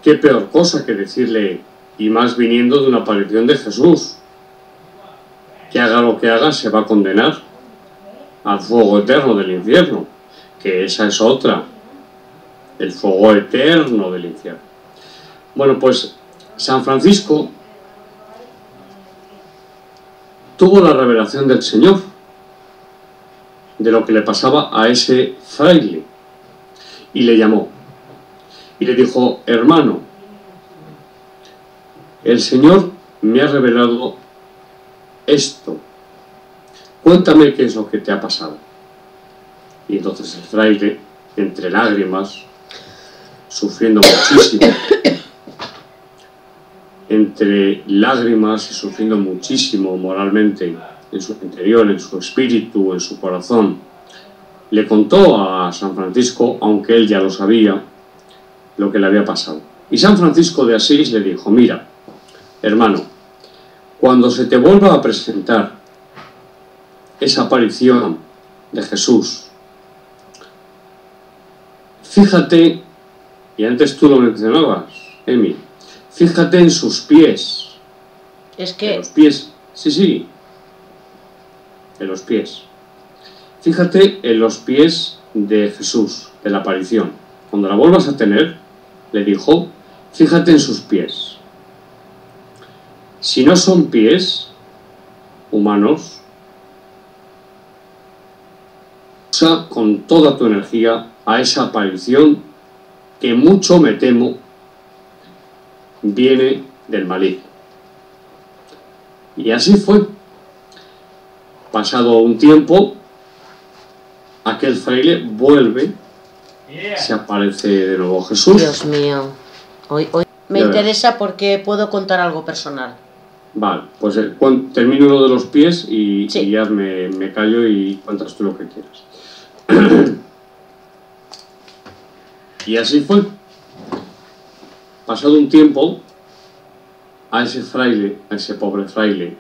qué peor cosa que decirle, y más viniendo de una aparición de Jesús, que haga lo que haga se va a condenar al fuego eterno del infierno, que esa es otra, el fuego eterno del infierno. Bueno, pues San Francisco tuvo la revelación del Señor, de lo que le pasaba a ese fraile, y le llamó, y le dijo: hermano, el Señor me ha revelado esto, cuéntame qué es lo que te ha pasado. Y entonces el fraile, entre lágrimas, sufriendo muchísimo, entre lágrimas y sufriendo muchísimo moralmente, en su interior, en su espíritu, en su corazón, le contó a San Francisco, aunque él ya lo sabía, lo que le había pasado. Y San Francisco de Asís le dijo: mira, hermano, cuando se te vuelva a presentar esa aparición de Jesús, fíjate, y antes tú lo mencionabas, Emi, fíjate en sus pies. Es que... En los pies, sí, en los pies. Fíjate en los pies de Jesús, de la aparición. Cuando la vuelvas a tener, le dijo, fíjate en sus pies. Si no son pies humanos, usa con toda tu energía a esa aparición que mucho me temo viene del maligno. Y así fue. Pasado un tiempo, aquel fraile vuelve, se aparece de nuevo Jesús. Dios mío, hoy me interesa porque puedo contar algo personal. Vale, pues termino uno de los pies y, sí, y ya me callo y cuentas tú lo que quieras. Y así fue. Pasado un tiempo, a ese fraile, a ese pobre fraile,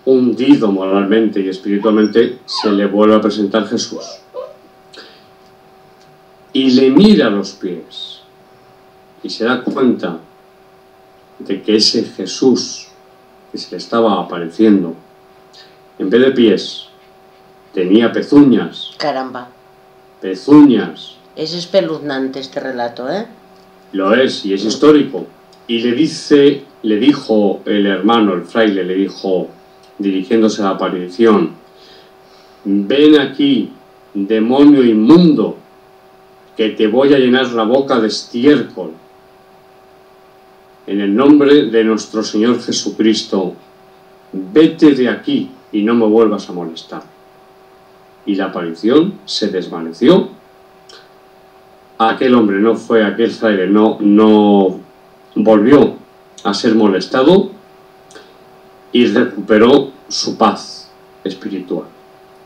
hundido moralmente y espiritualmente, se le vuelve a presentar Jesús. Y le mira los pies. Y se da cuenta de que ese Jesús que se le estaba apareciendo, en vez de pies, tenía pezuñas. Caramba. Pezuñas. Es espeluznante este relato, ¿eh? Lo es, y es histórico. Y le dijo el hermano, el fraile, le dijo, dirigiéndose a la aparición, ven aquí, demonio inmundo, que te voy a llenar la boca de estiércol. En el nombre de nuestro Señor Jesucristo, vete de aquí y no me vuelvas a molestar. Y la aparición se desvaneció. Aquel hombre no fue, aquel fraile no volvió a ser molestado y recuperó su paz espiritual.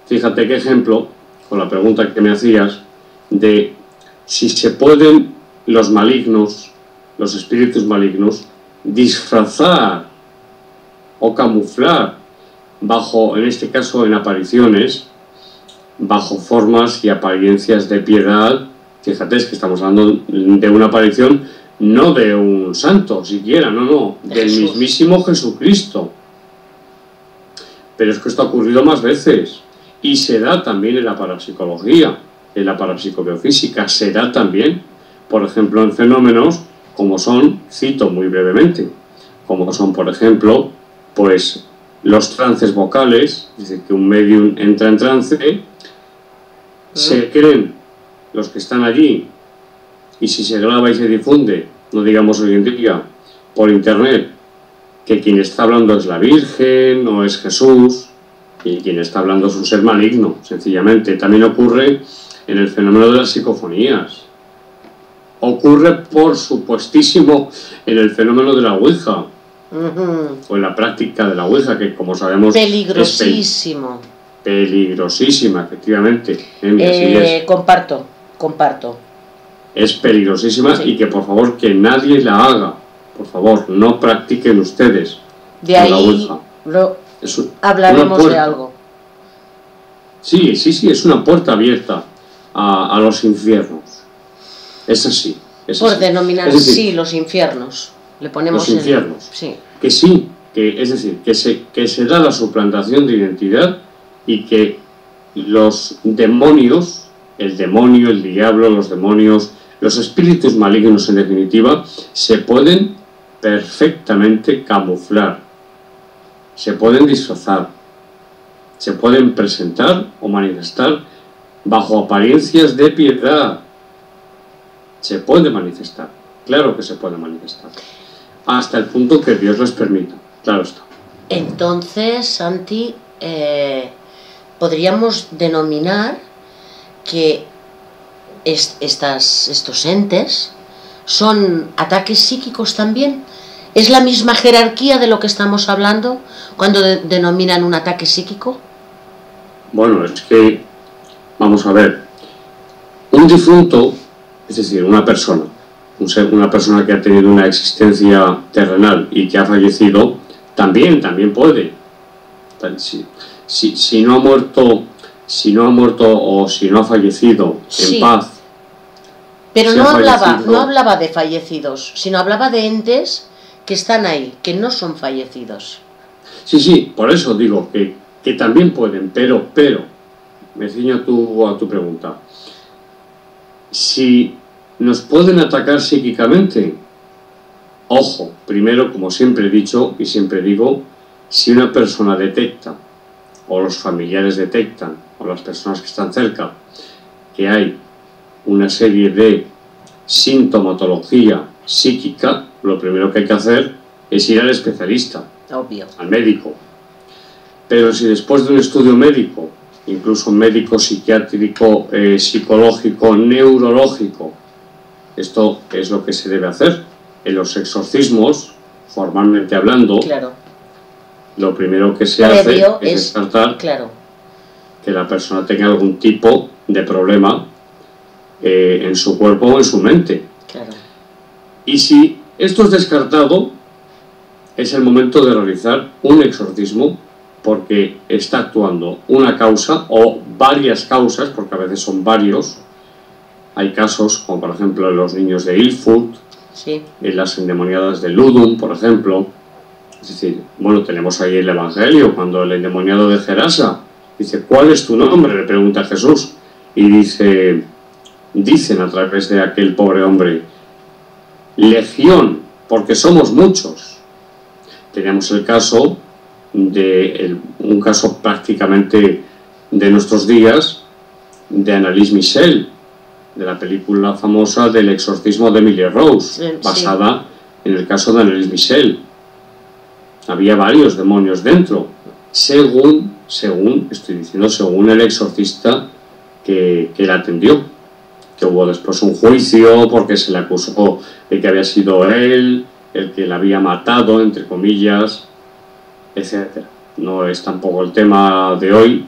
Fíjate qué ejemplo, con la pregunta que me hacías, de si se pueden los malignos, los espíritus malignos, disfrazar o camuflar bajo, en este caso en apariciones, bajo formas y apariencias de piedad. Fíjate, es que estamos hablando de una aparición, no de un santo siquiera, no, del mismísimo Jesucristo. Pero es que esto ha ocurrido más veces, y se da también en la parapsicología, en la parapsicobiofísica, se da también, por ejemplo, en fenómenos como son, cito muy brevemente, como son, por ejemplo, pues los trances vocales, es decir, que un medium entra en trance, se creen los que están allí, y si se graba y se difunde, no digamos hoy en día, por internet, que quien está hablando es la Virgen o es Jesús, y quien está hablando es un ser maligno, sencillamente. También ocurre en el fenómeno de las psicofonías. Ocurre, por supuestísimo, en el fenómeno de la Ouija, o en la práctica de la Ouija, que como sabemos peligrosísimo. Peligrosísima, efectivamente. Así es. Comparto. Es peligrosísima, sí. Y que por favor que nadie la haga. Por favor, no practiquen ustedes. De ahí hablaremos de algo. Sí, es una puerta abierta a los infiernos. Es así. Por denominar, es decir, sí, los infiernos. Le ponemos los infiernos. Sí. Que sí, es decir, que se da la suplantación de identidad y que los demonios, el demonio, el diablo, los demonios, los espíritus malignos en definitiva, se pueden perfectamente camuflar, se pueden disfrazar, se pueden presentar o manifestar bajo apariencias de piedad. Se puede manifestar, claro que se puede manifestar, hasta el punto que Dios les permita, claro está. Entonces, Santi, podríamos denominar que estos entes son ataques psíquicos también. ¿Es la misma jerarquía de lo que estamos hablando cuando denominan un ataque psíquico? Bueno, es que, vamos a ver, un difunto, es decir, una persona que ha tenido una existencia terrenal y que ha fallecido, también puede. Si no ha muerto o si no ha fallecido en paz. Pero no hablaba de fallecidos, sino hablaba de entes que están ahí, que no son fallecidos. Sí, por eso digo que también pueden, pero, me ciño a tu pregunta. Si nos pueden atacar psíquicamente, ojo, primero, como siempre he dicho y siempre digo, si una persona detecta, o los familiares detectan, o las personas que están cerca, que hay una serie de sintomatología psíquica, lo primero que hay que hacer es ir al especialista, obvio, al médico. Pero si después de un estudio médico, incluso médico, psiquiátrico, psicológico, neurológico, esto es lo que se debe hacer en los exorcismos, formalmente hablando, claro, lo primero que se hace es descartar que la persona tenga algún tipo de problema en su cuerpo o en su mente. Claro. Y si esto es descartado, es el momento de realizar un exorcismo, porque está actuando una causa o varias causas, porque a veces son varios. Hay casos, como por ejemplo en los niños de Ilfurt, sí, en las endemoniadas de Ludum, por ejemplo. Es decir, bueno, tenemos ahí el Evangelio, cuando el endemoniado de Gerasa dice, ¿cuál es tu nombre?, le pregunta a Jesús, y dicen a través de aquel pobre hombre, Legión, porque somos muchos. Tenemos el caso un caso prácticamente de nuestros días, de Anneliese Michel, de la película famosa del exorcismo de Emily Rose, basada en el caso de Anneliese Michel. Había varios demonios dentro, según el exorcista que la atendió, que hubo después un juicio porque se le acusó de que había sido él el que la había matado, entre comillas, etc. No es tampoco el tema de hoy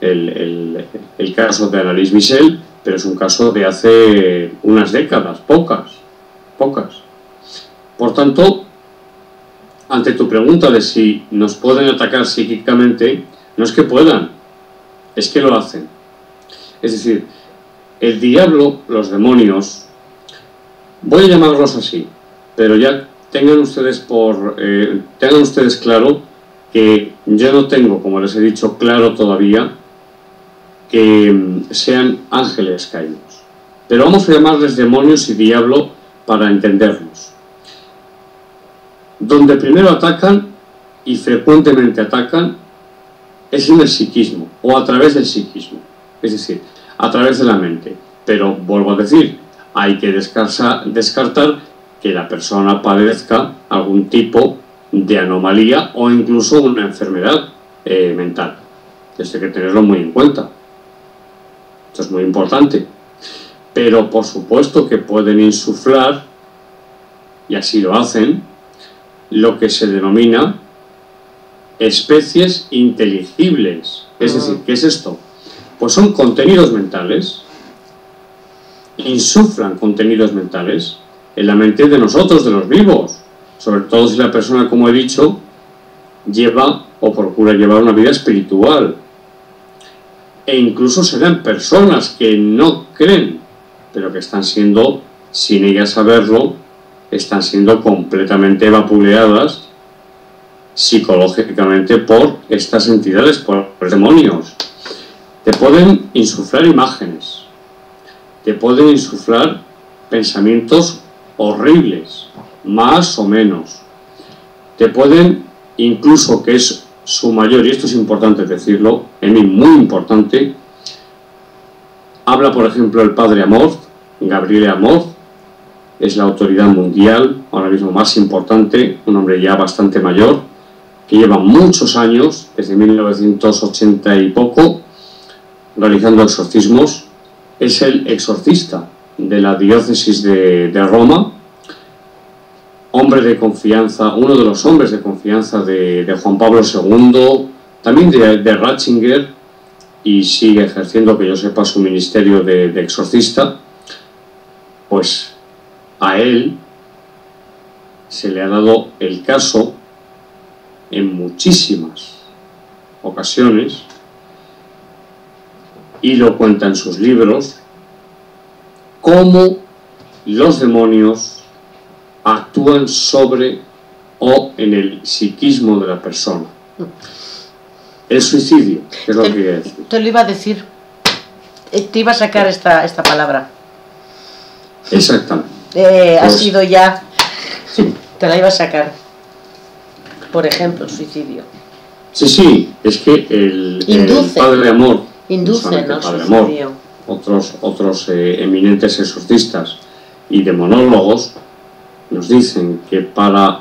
el caso de Anneliese Michel, pero es un caso de hace unas décadas, pocas. Por tanto, ante tu pregunta de si nos pueden atacar psíquicamente, no es que puedan, es que lo hacen. Es decir, el diablo, los demonios, voy a llamarlos así, pero ya tengan ustedes claro que yo no tengo, como les he dicho, claro todavía que sean ángeles caídos. Pero vamos a llamarles demonios y diablo para entendernos. Donde primero atacan, y frecuentemente atacan, es en el psiquismo, o a través del psiquismo, es decir, a través de la mente. Pero, vuelvo a decir, hay que descartar que la persona padezca algún tipo de anomalía o incluso una enfermedad mental. Esto hay que tenerlo muy en cuenta. Esto es muy importante. Pero por supuesto que pueden insuflar, y así lo hacen, lo que se denomina especies inteligibles. Es decir, ¿qué es esto? Pues son contenidos mentales, insuflan contenidos mentales en la mente de nosotros, de los vivos, sobre todo si la persona, como he dicho, lleva o procura llevar una vida espiritual. E incluso serán personas que no creen, pero que están siendo, sin ellas saberlo, están siendo completamente vapuleadas psicológicamente por estas entidades, por los demonios. Te pueden insuflar imágenes, te pueden insuflar pensamientos horribles, más o menos. Te pueden, incluso, que es su mayor, y esto es importante decirlo, en mí muy importante, habla por ejemplo el padre Amorth, Gabriele Amorth, es la autoridad mundial, ahora mismo más importante, un hombre ya bastante mayor, que lleva muchos años, desde 1980 y poco, realizando exorcismos. Es el exorcista de la diócesis de Roma, hombre de confianza, uno de los hombres de confianza de Juan Pablo II, también de Ratzinger, y sigue ejerciendo, que yo sepa, su ministerio de exorcista. Pues a él se le ha dado el caso en muchísimas ocasiones, y lo cuenta en sus libros, cómo los demonios actúan sobre o en el psiquismo de la persona. El suicidio, que es lo que quería decir. Te lo iba a decir, te iba a sacar esta palabra. Exactamente. Ha sido ya, sí. Te la iba a sacar. Por ejemplo, el suicidio. Sí, es que el padre Amorth, induce, ¿no? El padre Amorth, otros eminentes exorcistas y demonólogos nos dicen que para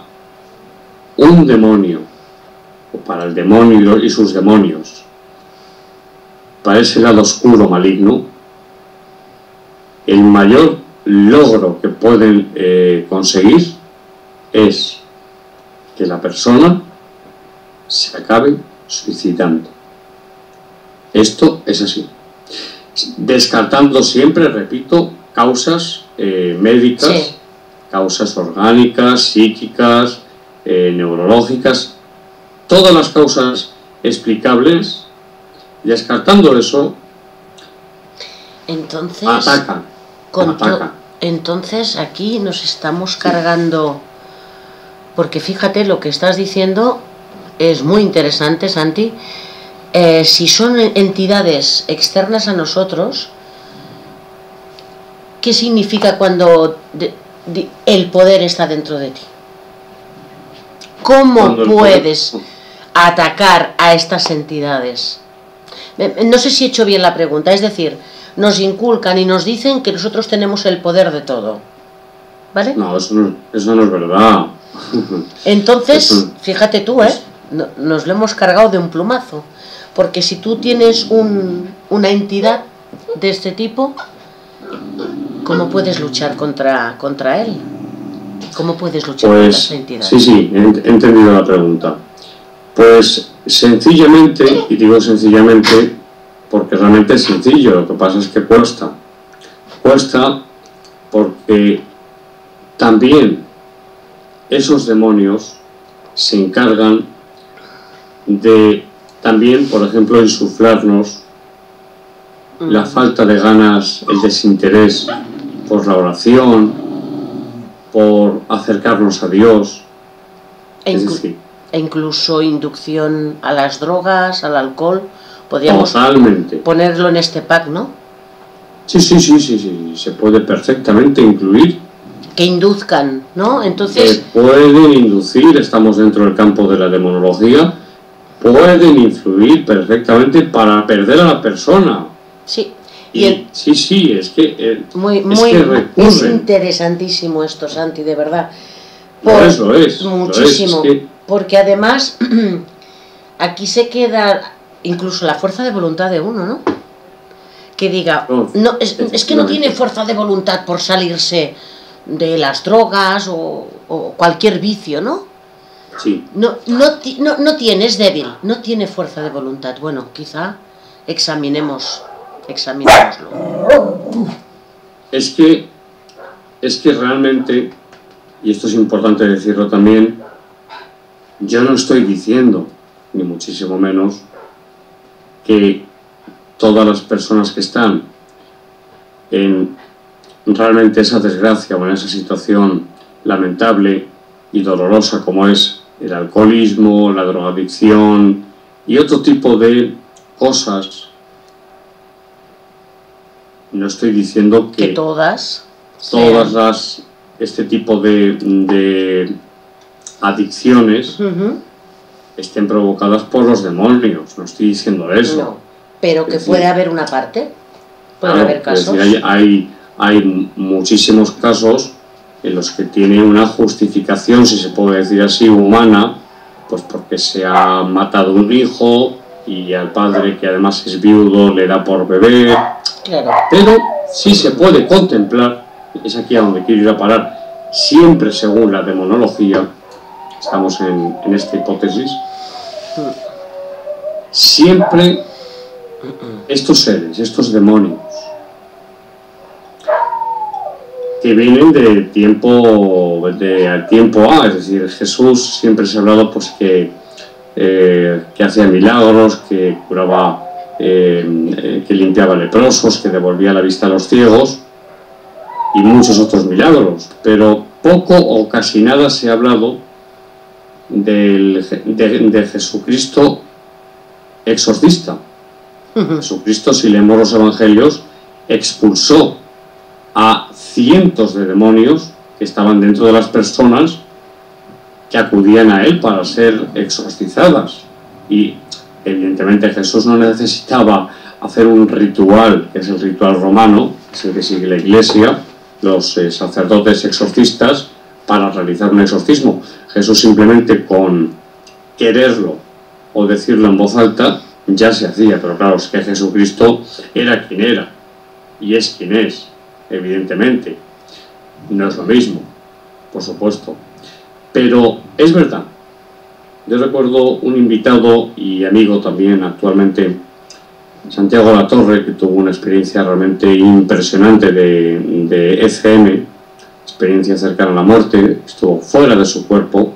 un demonio, o para el demonio y sus demonios, para ese lado oscuro maligno, el mayor logro que pueden conseguir es que la persona se acabe suicidando. Esto es así. Descartando siempre, repito, causas médicas, sí, causas orgánicas, psíquicas, neurológicas, todas las causas explicables. Descartando eso, entonces atacan. Entonces aquí nos estamos cargando, porque fíjate, lo que estás diciendo es muy interesante, Santi. Si son entidades externas a nosotros, ¿qué significa cuando el poder está dentro de ti? ¿Cómo puedes atacar a estas entidades? No sé si he hecho bien la pregunta, es decir, nos inculcan y nos dicen que nosotros tenemos el poder de todo, ¿vale? No, eso no es verdad. Entonces, fíjate tú, nos lo hemos cargado de un plumazo, porque si tú tienes una entidad de este tipo, ¿cómo puedes luchar contra él? ¿Cómo puedes luchar contra esa entidad? Sí, he entendido la pregunta. Pues sencillamente, y digo sencillamente porque realmente es sencillo, lo que pasa es que cuesta porque también esos demonios se encargan de también, por ejemplo, insuflarnos la falta de ganas, el desinterés por la oración, por acercarnos a Dios, es decir, e incluso inducción a las drogas, al alcohol. Podríamos totalmente ponerlo en este pack, ¿no? Sí, se puede perfectamente incluir. Que induzcan, ¿no? Entonces pueden inducir, estamos dentro del campo de la demonología, pueden influir perfectamente para perder a la persona. Sí. Sí, es que es interesantísimo esto, Santi, de verdad. Lo es. Muchísimo. Porque además aquí se queda incluso la fuerza de voluntad de uno, ¿no? Que diga, no, es que no tiene fuerza de voluntad por salirse de las drogas o cualquier vicio, ¿no? Sí. No tiene, es débil, no tiene fuerza de voluntad. Bueno, quizá examinémoslo. Es que realmente, y esto es importante decirlo también, yo no estoy diciendo, ni muchísimo menos, que todas las personas que están en realmente esa desgracia o en esa situación lamentable y dolorosa como es el alcoholismo, la drogadicción y otro tipo de cosas, no estoy diciendo que todas este tipo de adicciones estén provocadas por los demonios, no estoy diciendo eso. No, pero que puede haber una parte, puede haber casos. Es decir, hay muchísimos casos en los que tiene una justificación, si se puede decir así, humana, pues porque se ha matado un hijo y al padre, que además es viudo, le da por beber. Claro. Pero sí se puede contemplar, es aquí a donde quiero ir a parar, siempre según la demonología, estamos en esta hipótesis, siempre estos seres, estos demonios, que vienen del tiempo A, es decir, Jesús siempre se ha hablado pues que hacía milagros, que curaba, que limpiaba leprosos, que devolvía la vista a los ciegos y muchos otros milagros, pero poco o casi nada se ha hablado de Jesucristo exorcista. Jesucristo, si leemos los evangelios, expulsó a cientos de demonios que estaban dentro de las personas que acudían a él para ser exorcizadas. Y evidentemente Jesús no necesitaba hacer un ritual, que es el ritual romano, que es el que sigue la Iglesia, los sacerdotes exorcistas, para realizar un exorcismo. Jesús simplemente con quererlo o decirlo en voz alta ya se hacía, pero claro, es que Jesucristo era quien era y es quien es, evidentemente. No es lo mismo, por supuesto, pero es verdad. Yo recuerdo un invitado y amigo también actualmente, Santiago Latorre, que tuvo una experiencia realmente impresionante de ECM, experiencia cercana a la muerte, estuvo fuera de su cuerpo,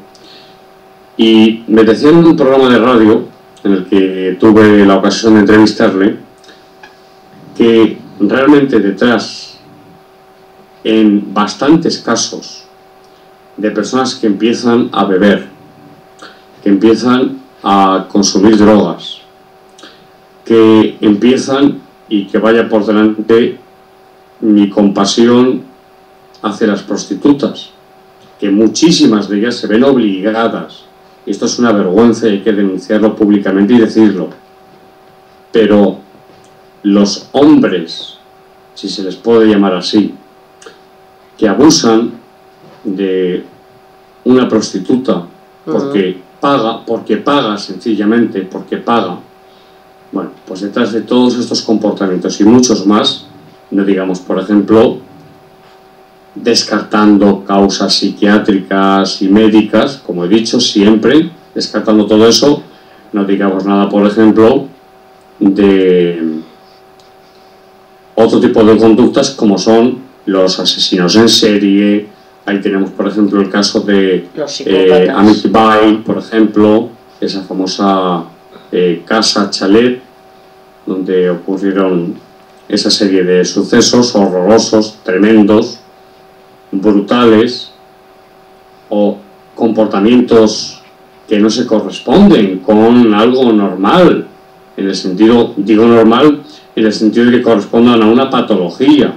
y me decía en un programa de radio en el que tuve la ocasión de entrevistarle que realmente detrás, en bastantes casos de personas que empiezan a beber, que empiezan a consumir drogas, que empiezan, y que vaya por delante mi compasión hacia las prostitutas, que muchísimas de ellas se ven obligadas, y esto es una vergüenza y hay que denunciarlo públicamente y decirlo, pero los hombres, si se les puede llamar así, que abusan de una prostituta porque paga sencillamente, porque paga, bueno, pues detrás de todos estos comportamientos y muchos más, no digamos, por ejemplo, descartando causas psiquiátricas y médicas, como he dicho, siempre, descartando todo eso, no digamos nada, por ejemplo, de otro tipo de conductas como son los asesinos en serie. Ahí tenemos, por ejemplo, el caso de Amityville, por ejemplo, esa famosa casa chalet, donde ocurrieron esa serie de sucesos horrorosos, tremendos, brutales, o comportamientos que no se corresponden con algo normal, en el sentido, digo normal, en el sentido de que correspondan a una patología,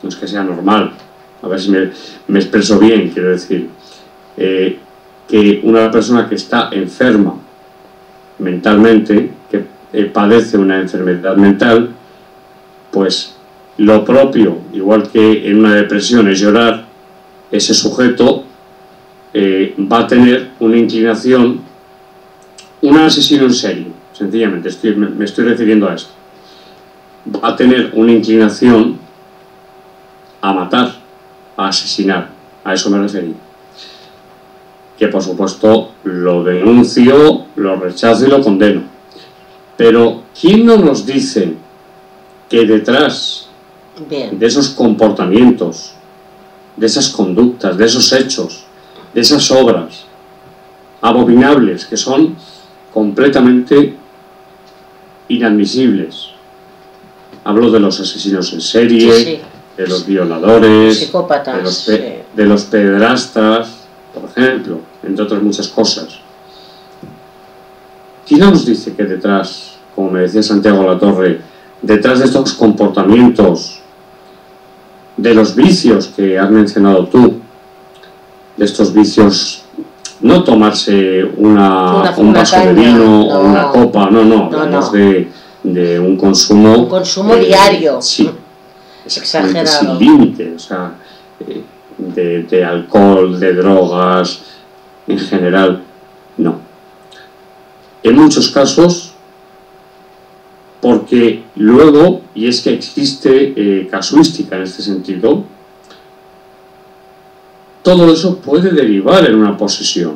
no es que sea normal, a ver si me expreso bien, quiero decir, que una persona que está enferma mentalmente, que padece una enfermedad mental, pues lo propio, igual que en una depresión es llorar, ese sujeto va a tener una inclinación, un asesino en serie, sencillamente, me estoy refiriendo a esto. Va a tener una inclinación a matar, a asesinar, a eso me referí. Que por supuesto lo denuncio, lo rechazo y lo condeno. Pero ¿quién no nos dice que detrás de esos comportamientos, de esas conductas, de esos hechos, de esas obras abominables que son completamente inadmisibles? Hablo de los asesinos en serie, sí, sí, de los violadores, psicópatas, de los pederastas, por ejemplo, entre otras muchas cosas. ¿Quién nos dice que detrás, como me decía Santiago Latorre, detrás de estos comportamientos, de los vicios que has mencionado tú, de estos vicios, no tomarse un vaso de vino o una copa, no, hablamos de un consumo diario, sí, exagerado, sin límite, o sea, de alcohol, de drogas, en general, no. En muchos casos, porque luego, y es que existe casuística en este sentido, todo eso puede derivar en una posesión,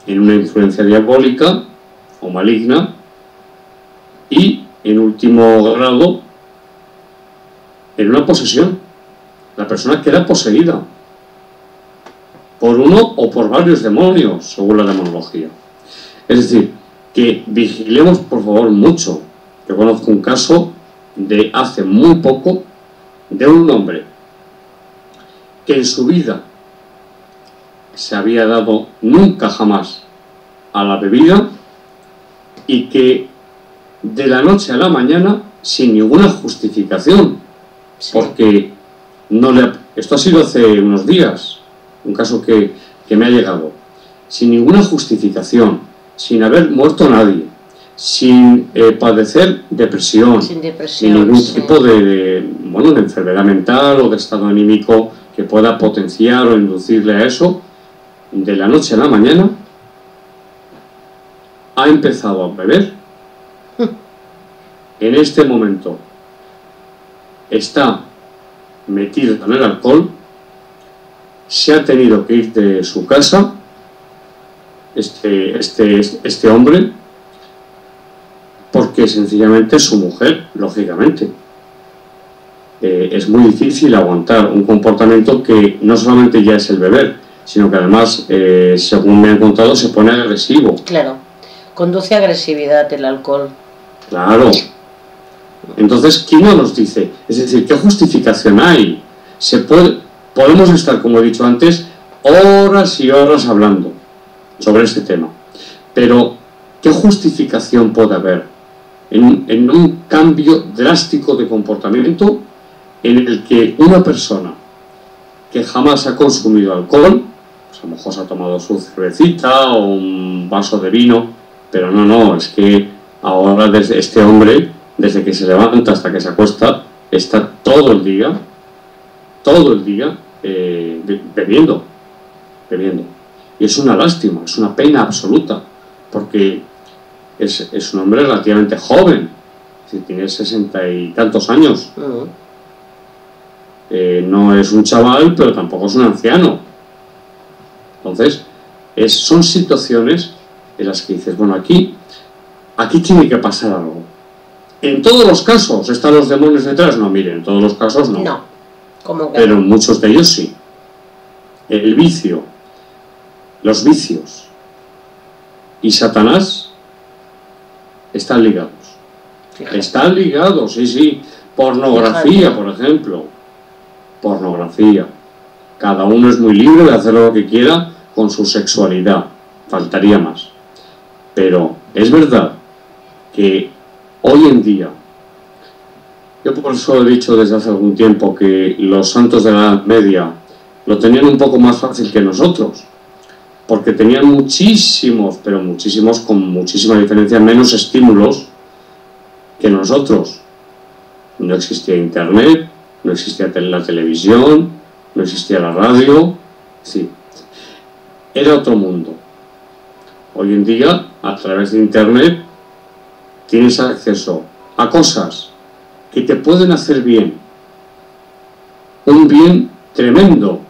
en una influencia diabólica o maligna, y en último grado en una posesión. La persona queda poseída por uno o por varios demonios, según la demonología. Es decir, que vigilemos por favor mucho. Yo conozco un caso de hace muy poco de un hombre que en su vida se había dado nunca jamás a la bebida y que de la noche a la mañana, sin ninguna justificación, sí, porque esto ha sido hace unos días, un caso que me ha llegado, sin ninguna justificación, sin haber muerto nadie, sin padecer depresión, sin ningún tipo de enfermedad mental o de estado anímico que pueda potenciar o inducirle a eso, de la noche a la mañana ha empezado a beber. En este momento está metido en el alcohol, se ha tenido que ir de su casa este hombre, porque sencillamente su mujer, lógicamente, es muy difícil aguantar un comportamiento que no solamente ya es el beber, sino que además, según me han contado, se pone agresivo. Claro, conduce a agresividad el alcohol. Claro. Entonces, ¿quién no nos dice? Es decir, ¿qué justificación hay? Podemos estar, como he dicho antes, horas y horas hablando sobre este tema. Pero, ¿qué justificación puede haber en un cambio drástico de comportamiento en el que una persona que jamás ha consumido alcohol, pues a lo mejor se ha tomado su cervecita o un vaso de vino, pero no, es que ahora desde este hombre, desde que se levanta hasta que se acuesta, está todo el día bebiendo. Y es una lástima, es una pena absoluta, porque es un hombre relativamente joven, es decir, tiene 60 y tantos años. No es un chaval, pero tampoco es un anciano. Entonces, son situaciones en las que dices, bueno, aquí tiene que pasar algo. En todos los casos están los demonios detrás. No, miren, en todos los casos no. No, ¿cómo que pero no? En muchos de ellos sí. El vicio, los vicios y Satanás están ligados. Fíjate. Están ligados, sí. Pornografía, fíjate, por ejemplo. Pornografía. Cada uno es muy libre de hacer lo que quiera con su sexualidad. Faltaría más. Pero es verdad que hoy en día, yo por eso he dicho desde hace algún tiempo que los santos de la Edad Media lo tenían un poco más fácil que nosotros, porque tenían muchísimos, pero muchísimos, con muchísima diferencia, menos estímulos que nosotros. No existía internet, no existía la televisión, no existía la radio, sí, era otro mundo. Hoy en día, a través de internet, tienes acceso a cosas que te pueden hacer bien, un bien tremendo,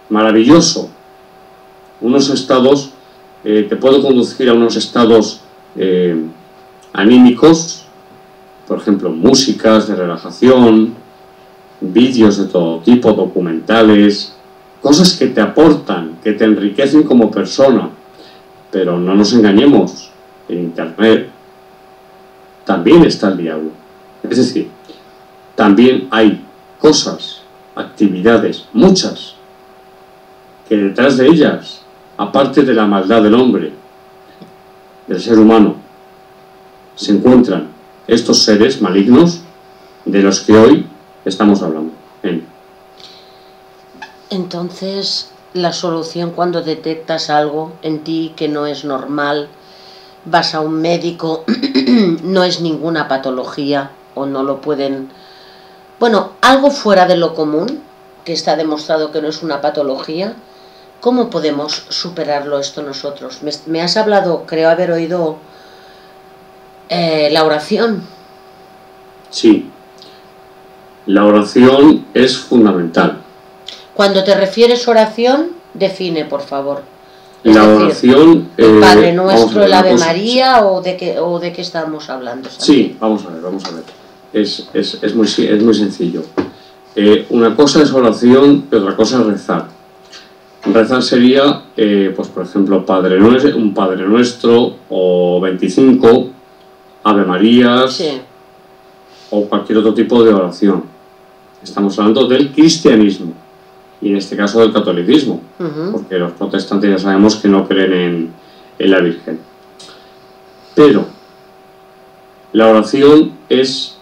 maravilloso, unos estados, te puede conducir a unos estados anímicos, por ejemplo, músicas de relajación, vídeos de todo tipo, documentales, cosas que te aportan, que te enriquecen como persona. Pero no nos engañemos, en Internet también está el diablo. Es decir, también hay cosas, actividades, muchas, que detrás de ellas, aparte de la maldad del hombre, del ser humano, se encuentran estos seres malignos de los que hoy estamos hablando. Entonces, la solución cuando detectas algo en ti que no es normal, vas a un médico, no es ninguna patología o no lo pueden... Bueno, algo fuera de lo común, que está demostrado que no es una patología, ¿cómo podemos superarlo esto nosotros? Me has hablado, creo haber oído, la oración. Sí, la oración es fundamental. Cuando te refieres oración, define, por favor. Es la decir, oración... ¿el Padre Nuestro, el Ave María o de qué estamos hablando? ¿Sabes? Sí, vamos a ver. Es muy sencillo. Una cosa es oración y otra cosa es rezar. Rezar sería, pues por ejemplo, un Padre Nuestro o 25, Ave Marías, sí, o cualquier otro tipo de oración. Estamos hablando del cristianismo y en este caso del catolicismo, porque los protestantes ya sabemos que no creen en la Virgen. Pero la oración es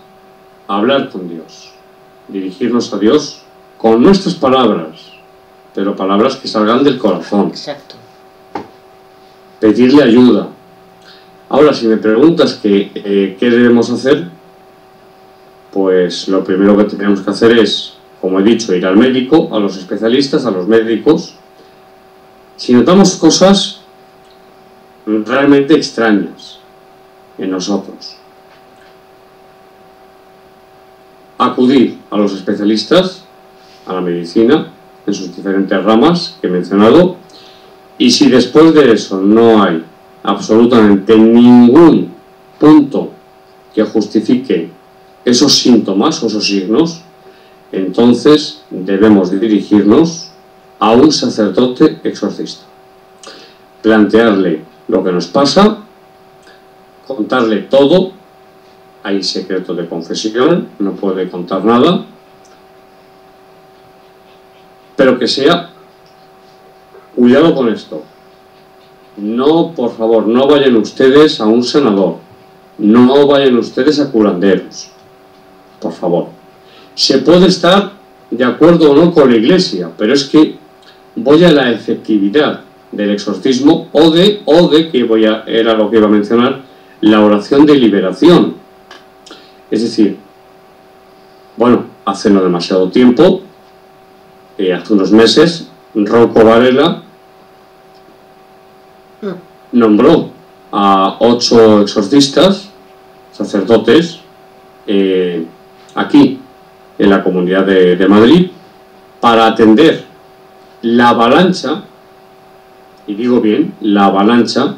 hablar con Dios, dirigirnos a Dios con nuestras palabras, pero palabras que salgan del corazón. Exacto. Pedirle ayuda. Ahora, si me preguntas qué debemos hacer, pues lo primero que tenemos que hacer es, como he dicho, ir al médico, a los especialistas, a los médicos. Si notamos cosas realmente extrañas en nosotros, acudir a los especialistas, a la medicina, en sus diferentes ramas que he mencionado, y si después de eso no hay absolutamente ningún punto que justifique esos síntomas o esos signos, entonces debemos dirigirnos a un sacerdote exorcista. Plantearle lo que nos pasa, contarle todo, hay secreto de confesión, no puede contar nada, pero que sea, cuidado con esto, no, por favor, no vayan ustedes a un sanador, no vayan ustedes a curanderos, por favor. Se puede estar de acuerdo o no con la Iglesia, pero es que voy a la efectividad del exorcismo o de que era lo que iba a mencionar, la oración de liberación. Es decir, bueno, hace no demasiado tiempo, hace unos meses, Rocco Varela nombró a 8 exorcistas, sacerdotes, aquí en la Comunidad de Madrid, para atender la avalancha, y digo bien, la avalancha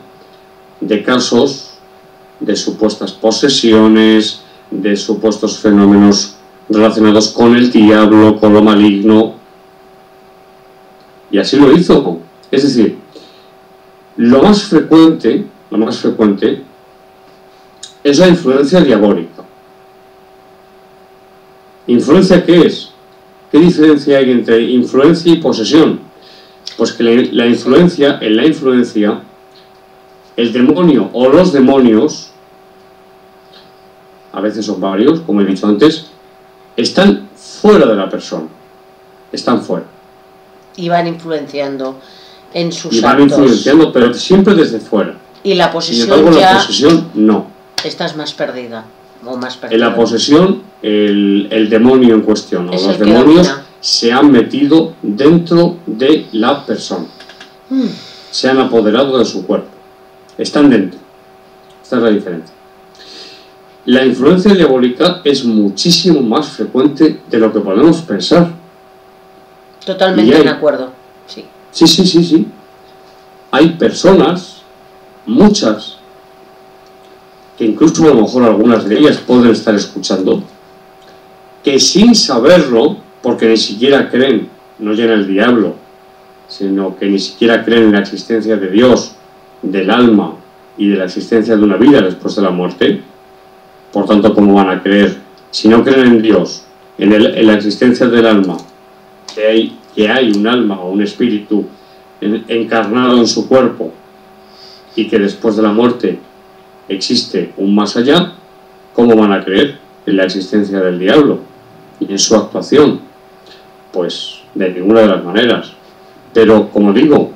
de casos de supuestas posesiones, de supuestos fenómenos relacionados con el diablo, con lo maligno, y así lo hizo. Es decir, lo más frecuente es la influencia diabólica. ¿Influencia qué es? ¿Qué diferencia hay entre influencia y posesión? Pues que en la influencia, el demonio o los demonios, a veces son varios, como he dicho antes, están fuera de la persona, están fuera. Y van influenciando en sus actos. Y van influenciando, pero siempre desde fuera. Y la posesión, sin embargo, ya la posesión no. Estás más perdida. O más perdida. En la posesión, el demonio en cuestión, o los demonios, se han metido dentro de la persona. Se han apoderado de su cuerpo. Están dentro. Esta es la diferencia. la influencia diabólica es muchísimo más frecuente de lo que podemos pensar. Totalmente de acuerdo. Sí. Sí. Hay personas, muchas, que incluso a lo mejor algunas de ellas pueden estar escuchando, que sin saberlo, porque ni siquiera creen, no ya en el diablo, sino que ni siquiera creen en la existencia de Dios, del alma y de la existencia de una vida después de la muerte. Por tanto, ¿cómo van a creer? Si no creen en Dios, en la existencia del alma, que hay un alma o un espíritu encarnado en su cuerpo y que después de la muerte existe un más allá, ¿cómo van a creer en la existencia del diablo y en su actuación? Pues de ninguna de las maneras. Pero, como digo,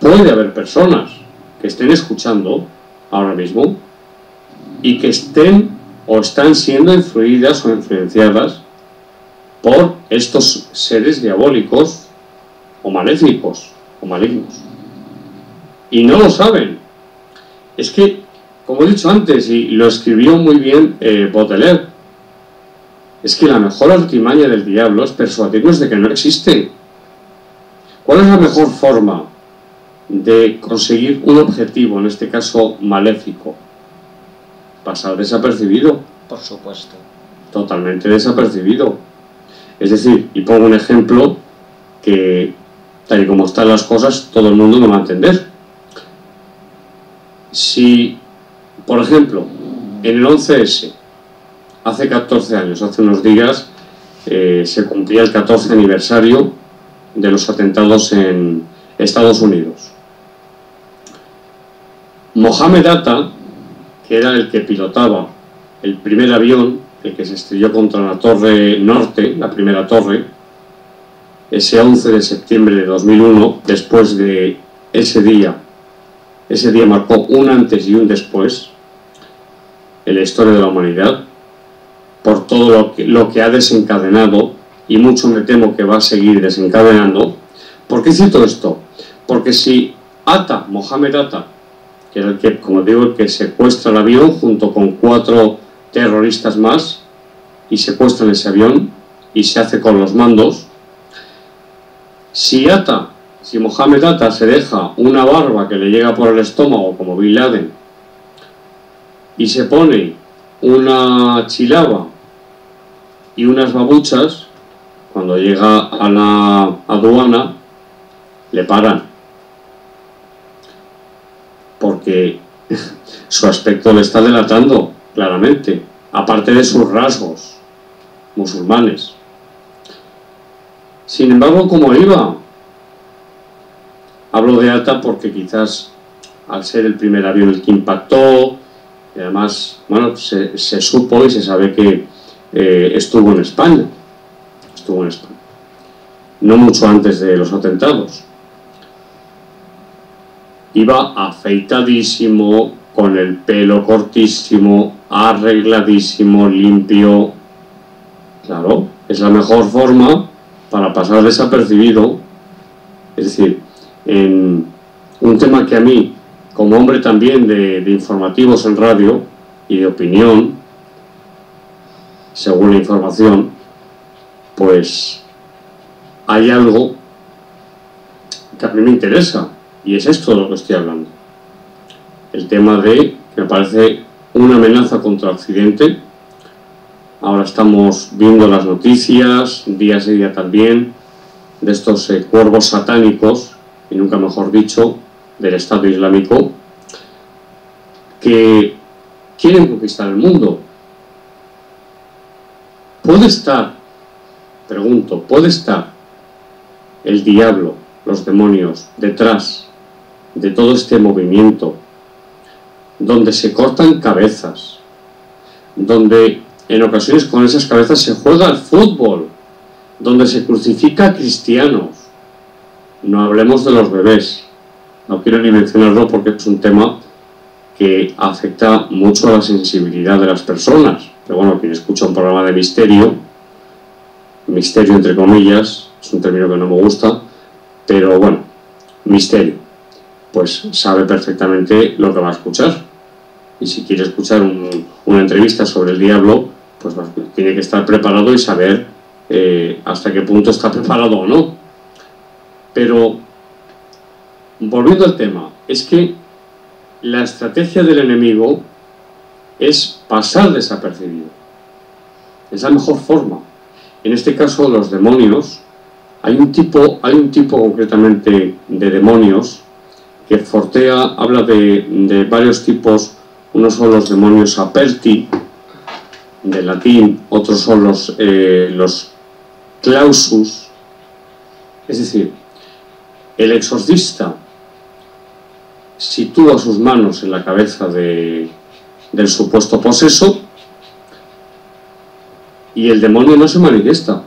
puede haber personas que estén escuchando ahora mismo y que estén o están siendo influidas o influenciadas por estos seres diabólicos o maléficos o malignos. Y no lo saben. Es que, como he dicho antes, y lo escribió muy bien Baudelaire, es que la mejor artimaña del diablo es persuadirnos de que no existe. ¿Cuál es la mejor forma de conseguir un objetivo, en este caso maléfico? Pasar desapercibido. Por supuesto. Totalmente desapercibido. Es decir, y pongo un ejemplo que, tal y como están las cosas, todo el mundo me va a entender. Si, por ejemplo, en el 11S, hace 14 años, hace unos días, se cumplía el 14 aniversario de los atentados en Estados Unidos. Mohamed Atta, que era el que pilotaba el primer avión, el que se estrelló contra la Torre Norte, la primera torre, ese 11 de septiembre de 2001, después de ese día marcó un antes y un después en la historia de la humanidad, por todo lo que ha desencadenado, y mucho me temo que va a seguir desencadenando. ¿Por qué cito esto? Porque si Mohamed Atta, que era el que, como digo, el que secuestra el avión junto con 4 terroristas más, y secuestran ese avión y se hace con los mandos, si Mohamed Atta se deja una barba que le llega por el estómago como Bin Laden y se pone una chilaba y unas babuchas, cuando llega a la aduana le paran, porque su aspecto le está delatando claramente, aparte de sus rasgos musulmanes. Sin embargo, ¿cómo iba? Hablo de Atta porque quizás al ser el primer avión el que impactó, y además, bueno, se supo y se sabe que estuvo en España, no mucho antes de los atentados. Iba afeitadísimo, con el pelo cortísimo, arregladísimo, limpio. Claro, es la mejor forma para pasar desapercibido. Es decir, en un tema que a mí, como hombre también de informativos en radio y de opinión, según la información, pues hay algo que a mí me interesa, y es esto de lo que estoy hablando. El tema de, que me parece una amenaza contra Occidente. Ahora estamos viendo las noticias, día a día también, de estos cuervos satánicos, y nunca mejor dicho, del Estado Islámico, que quieren conquistar el mundo. ¿Puede estar, pregunto, puede estar el diablo, los demonios, detrás de todo este movimiento, donde se cortan cabezas, donde en ocasiones con esas cabezas se juega al fútbol, donde se crucifica a cristianos? No hablemos de los bebés, no quiero ni mencionarlo porque es un tema que afecta mucho a la sensibilidad de las personas. Pero bueno, quien escucha un programa de misterio entre comillas, es un término que no me gusta, pero bueno, misterio, pues sabe perfectamente lo que va a escuchar. y si quiere escuchar una entrevista sobre el diablo, pues tiene que estar preparado y saber hasta qué punto está preparado o no. Pero, volviendo al tema, es que la estrategia del enemigo es pasar desapercibido. Es la mejor forma. En este caso, los demonios, hay un tipo concretamente de demonios que Fortea habla de varios tipos. Unos son los demonios aperti, del latín, otros son los clausus. Es decir, el exorcista sitúa sus manos en la cabeza del supuesto poseso y el demonio no se manifiesta.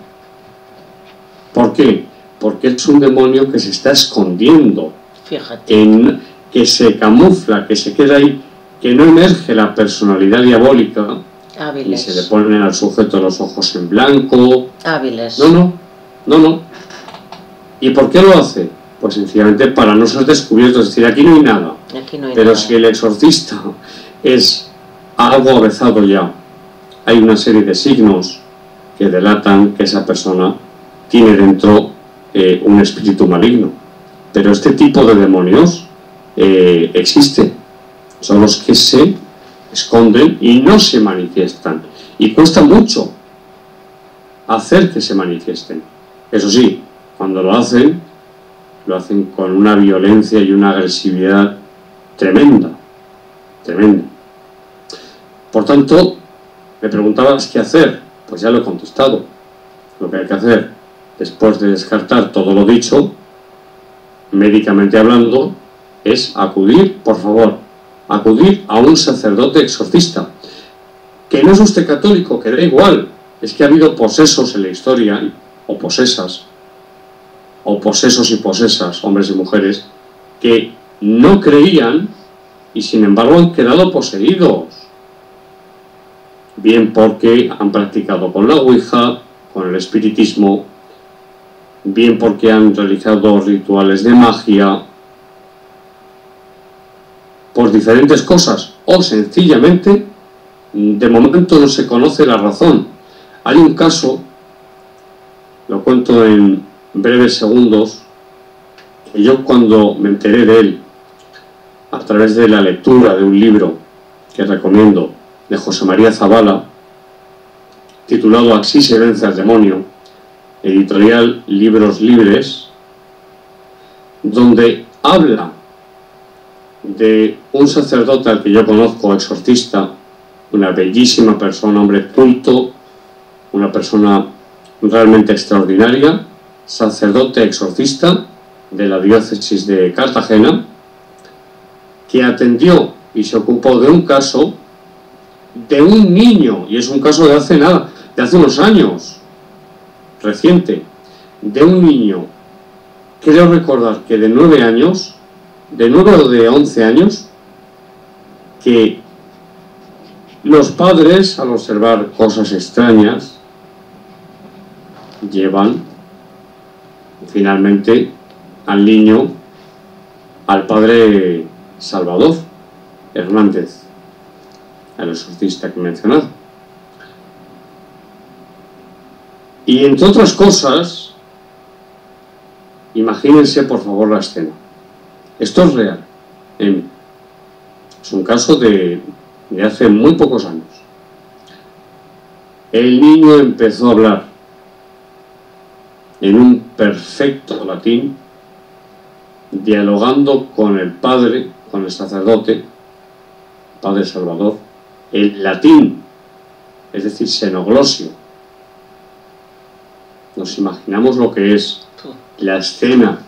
¿Por qué? Porque es un demonio que se está escondiendo. Fíjate. Que se camufla, que se queda ahí, que no emerge la personalidad diabólica. Hábiles. Y se le ponen al sujeto los ojos en blanco. Hábiles. No. ¿Y por qué lo hace? Pues sencillamente para no ser descubierto, es decir, aquí no hay nada. Pero si el exorcista es algo avezado ya, hay una serie de signos que delatan que esa persona tiene dentro un espíritu maligno. Pero este tipo de demonios existe. Son los que se esconden y no se manifiestan. Y cuesta mucho hacer que se manifiesten. Eso sí, cuando lo hacen con una violencia y una agresividad tremenda. Por tanto, me preguntabas qué hacer. Pues ya lo he contestado. Lo que hay que hacer, después de descartar todo lo dicho, médicamente hablando, es acudir, por favor, acudir a un sacerdote exorcista. Que no es usted católico, que da igual. Es que ha habido posesos en la historia, o posesas, o posesos y posesas, hombres y mujeres, que no creían y sin embargo han quedado poseídos. Bien porque han practicado con la Ouija, con el espiritismo, bien porque han realizado rituales de magia, por diferentes cosas, o sencillamente, de momento no se conoce la razón. Hay un caso, lo cuento en breves segundos, que yo cuando me enteré de él, a través de la lectura de un libro que recomiendo, de José María Zavala, titulado Así se vence al demonio, editorial Libros Libres, donde habla de un sacerdote al que yo conozco, exorcista, una bellísima persona, hombre culto, una persona realmente extraordinaria, sacerdote exorcista de la diócesis de Cartagena, que atendió y se ocupó de un caso de un niño, y es un caso de hace nada, de hace unos años, reciente, de un niño, creo recordar que de 9 años, de 9 o de 11 años, que los padres, al observar cosas extrañas, llevan finalmente al niño al padre Salvador Hernández, al exorcista que he mencionado. Y entre otras cosas, imagínense por favor la escena. Esto es real. Es un caso de hace muy pocos años. El niño empezó a hablar en un perfecto latín, dialogando con el padre, con el sacerdote, padre Salvador, el latín, es decir, xenoglosio. Nos imaginamos lo que es la escena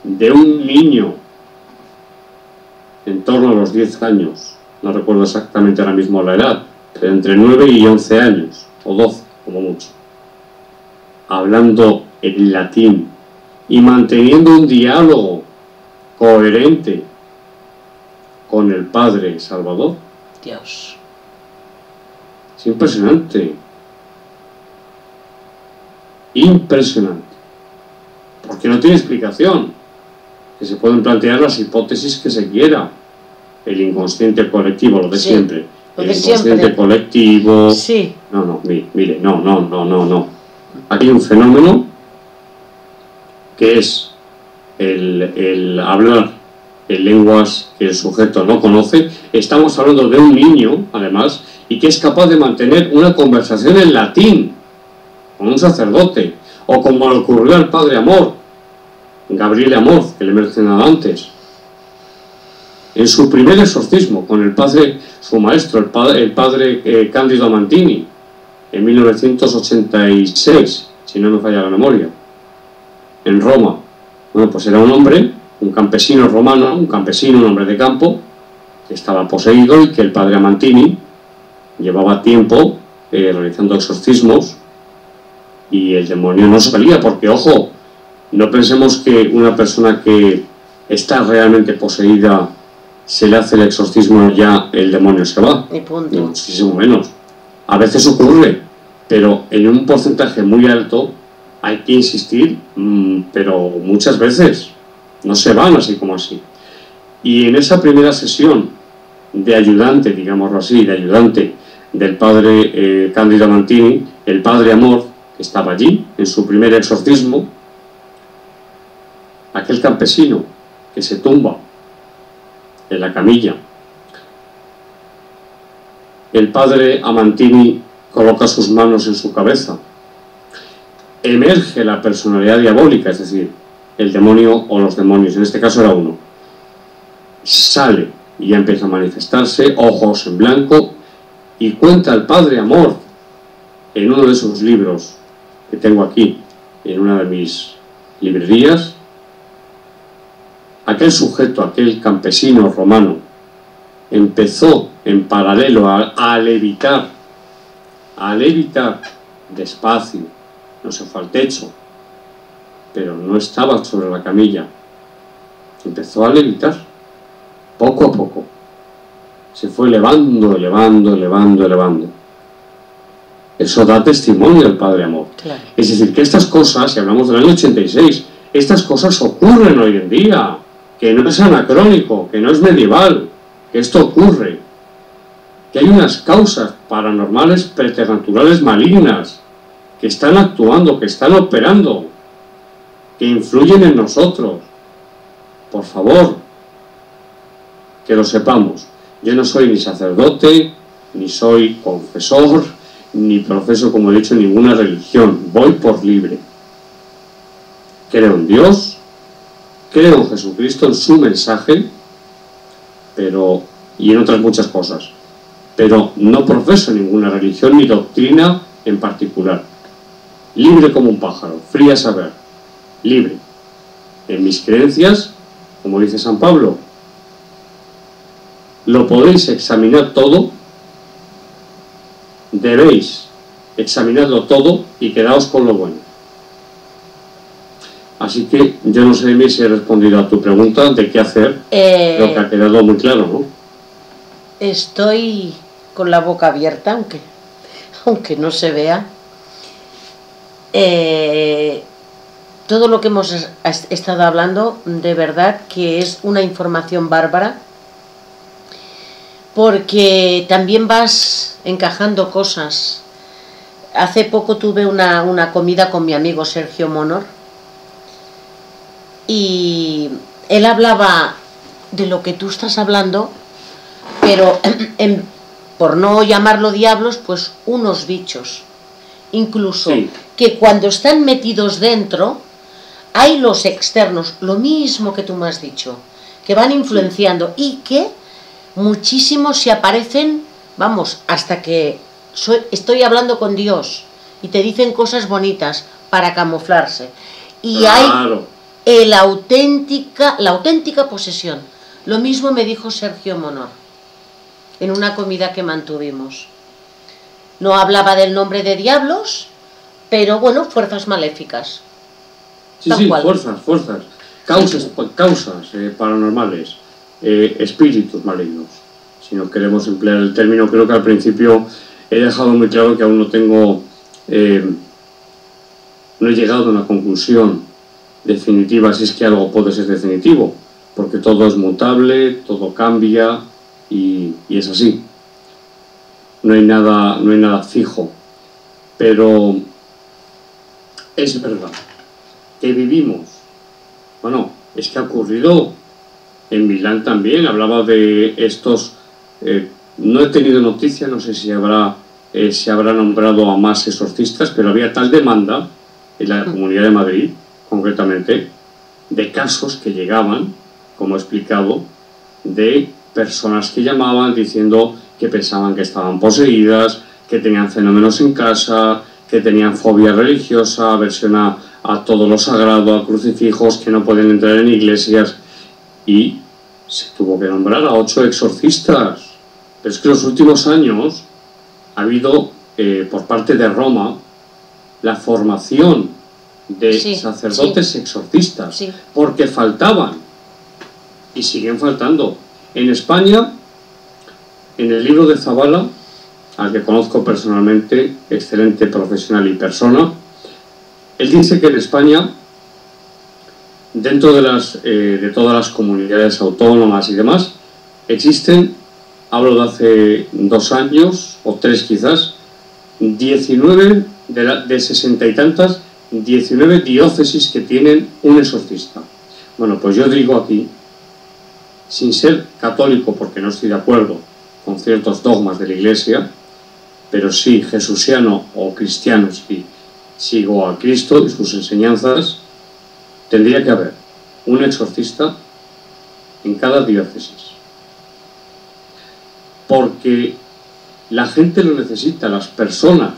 de un niño en torno a los 10 años, no recuerdo exactamente ahora mismo la edad, pero entre 9 y 11 años, o 12, como mucho, hablando en latín y manteniendo un diálogo coherente con el Padre Salvador. Dios. Es impresionante. Impresionante. Porque no tiene explicación. Que se pueden plantear las hipótesis que se quiera. el inconsciente colectivo, lo de Sí, siempre. lo El de inconsciente siempre. colectivo. Sí, No, mire, no. Aquí hay un fenómeno que es el hablar en lenguas que el sujeto no conoce. Estamos hablando de un niño, además, y que es capaz de mantener una conversación en latín con un sacerdote, o como le ocurrió al padre Amor, Gabriel Amor, que le he mencionado antes, en su primer exorcismo con el padre, su maestro, el padre Cándido Amantini, en 1986, si no me falla la memoria, en Roma. Bueno, pues era un hombre, un campesino romano, un hombre de campo, que estaba poseído y que el padre Amantini llevaba tiempo realizando exorcismos y el demonio no salía, porque, ojo, no pensemos que una persona que está realmente poseída se le hace el exorcismo ya el demonio se va, y punto. ni muchísimo menos. A veces ocurre, pero en un porcentaje muy alto hay que insistir, pero muchas veces no se van así como así. Y en esa primera sesión de ayudante, digámoslo así, de ayudante del padre Cándido Amantini, el padre Amor, que estaba allí en su primer exorcismo, aquel campesino que se tumba en la camilla, el padre Amantini coloca sus manos en su cabeza, emerge la personalidad diabólica, es decir, el demonio o los demonios, en este caso era uno, sale y ya empieza a manifestarse, ojos en blanco, y cuenta el padre Amor en uno de sus libros que tengo aquí, en una de mis librerías, aquel sujeto, aquel campesino romano, empezó en paralelo a levitar despacio, no se fue al techo, pero no estaba sobre la camilla, empezó a levitar, poco a poco, se fue elevando. Eso da testimonio del Padre Amor. Claro. Es decir, que estas cosas, si hablamos del año 86, estas cosas ocurren hoy en día, que no es anacrónico, que no es medieval, que esto ocurre, que hay unas causas paranormales preternaturales malignas que están actuando, que están operando, que influyen en nosotros. Por favor, que lo sepamos. Yo no soy ni sacerdote, ni soy confesor, ni profeso, como he dicho, ninguna religión. Voy por libre. Creo en Dios, creo en Jesucristo, en su mensaje, y en otras muchas cosas. Pero no profeso ninguna religión ni doctrina en particular. Libre como un pájaro, fría a saber, libre. En mis creencias, como dice San Pablo, lo podéis examinar todo, debéis examinarlo todo y quedaos con lo bueno. Así que yo no sé de mí si he respondido a tu pregunta de qué hacer, lo que ha quedado muy claro, ¿no? Estoy con la boca abierta, aunque no se vea. Todo lo que hemos estado hablando, de verdad que es una información bárbara, porque también vas encajando cosas. Hace poco tuve una comida con mi amigo Sergio Monor y él hablaba de lo que tú estás hablando, pero por no llamarlo diablos, pues unos bichos, incluso Sí. Que cuando están metidos dentro hay los externos, lo mismo que tú me has dicho, que van influenciando y que muchísimos se aparecen, vamos, hasta que estoy hablando con Dios y te dicen cosas bonitas para camuflarse. Y Claro. hay la auténtica posesión. Lo mismo me dijo Sergio Monor en una comida que mantuvimos. No hablaba del nombre de diablos, pero bueno, fuerzas maléficas. Sí, Tal sí, cual. fuerzas, causas paranormales, espíritus malignos. Si no queremos emplear el término, creo que al principio he dejado muy claro que aún no tengo, no he llegado a una conclusión definitiva, si es que algo puede ser definitivo, porque todo es mutable, todo cambia, y es así. No hay nada fijo. Pero es verdad que vivimos. Bueno, es que ha ocurrido en Milán también. Hablaba de estos... no he tenido noticia, no sé si se habrá nombrado a más exorcistas, pero había tal demanda en la Comunidad de Madrid, concretamente, de casos que llegaban, como he explicado, de personas que llamaban diciendo que pensaban que estaban poseídas, que tenían fenómenos en casa, que tenían fobia religiosa, aversión a todo lo sagrado, a crucifijos, que no pueden entrar en iglesias, y se tuvo que nombrar a 8 exorcistas. Pero es que en los últimos años ha habido, por parte de Roma, la formación de sacerdotes exorcistas, porque faltaban, y siguen faltando. En España, en el libro de Zabala, al que conozco personalmente, excelente profesional y persona, él dice que en España, dentro de todas las comunidades autónomas y demás, existen, hablo de hace 2 años, o 3 quizás, 19 de 60 y tantas, 19 diócesis que tienen un exorcista. Bueno, pues yo digo aquí, sin ser católico, porque no estoy de acuerdo con ciertos dogmas de la Iglesia, pero sí jesusiano o cristiano, si sigo a Cristo y sus enseñanzas, tendría que haber un exorcista en cada diócesis. Porque la gente lo necesita, las personas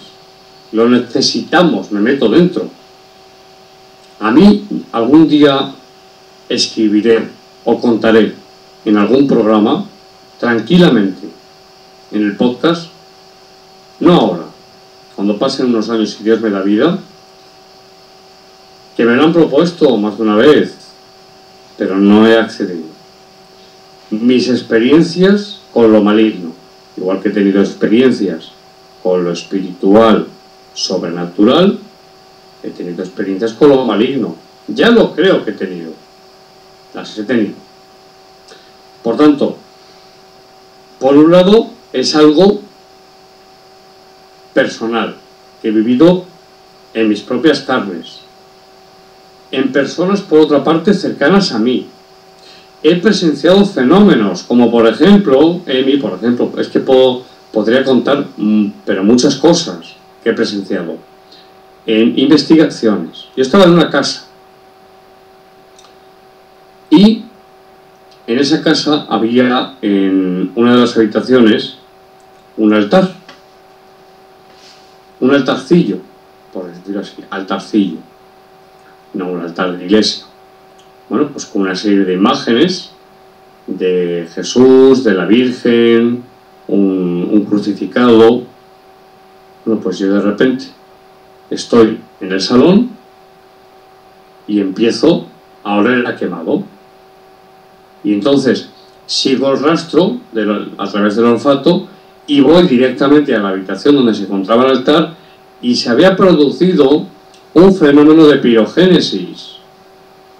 lo necesitamos, me meto dentro. A mí algún día escribiré o contaré en algún programa, tranquilamente, en el podcast, no ahora, cuando pasen unos años y Dios me da vida, que me lo han propuesto más de una vez, pero no he accedido. Mis experiencias con lo maligno, igual que he tenido experiencias con lo espiritual, sobrenatural, he tenido experiencias con lo maligno. Ya lo creo que he tenido. Las he tenido. Por tanto, por un lado, es algo personal, que he vivido en mis propias carnes, en personas, por otra parte, cercanas a mí. He presenciado fenómenos, como por ejemplo, Emi, por ejemplo, es que podría contar, pero muchas cosas que he presenciado, en investigaciones. Yo estaba en una casa, y en esa casa había, en una de las habitaciones, un altar. Un altarcillo, por decirlo así, altarcillo, no un altar de iglesia. Bueno, pues con una serie de imágenes de Jesús, de la Virgen, un crucificado. Bueno, pues yo de repente estoy en el salón y empiezo a oler a quemado. Y entonces sigo el rastro a través del olfato y voy directamente a la habitación donde se encontraba el altar, y se había producido un fenómeno de pirogénesis,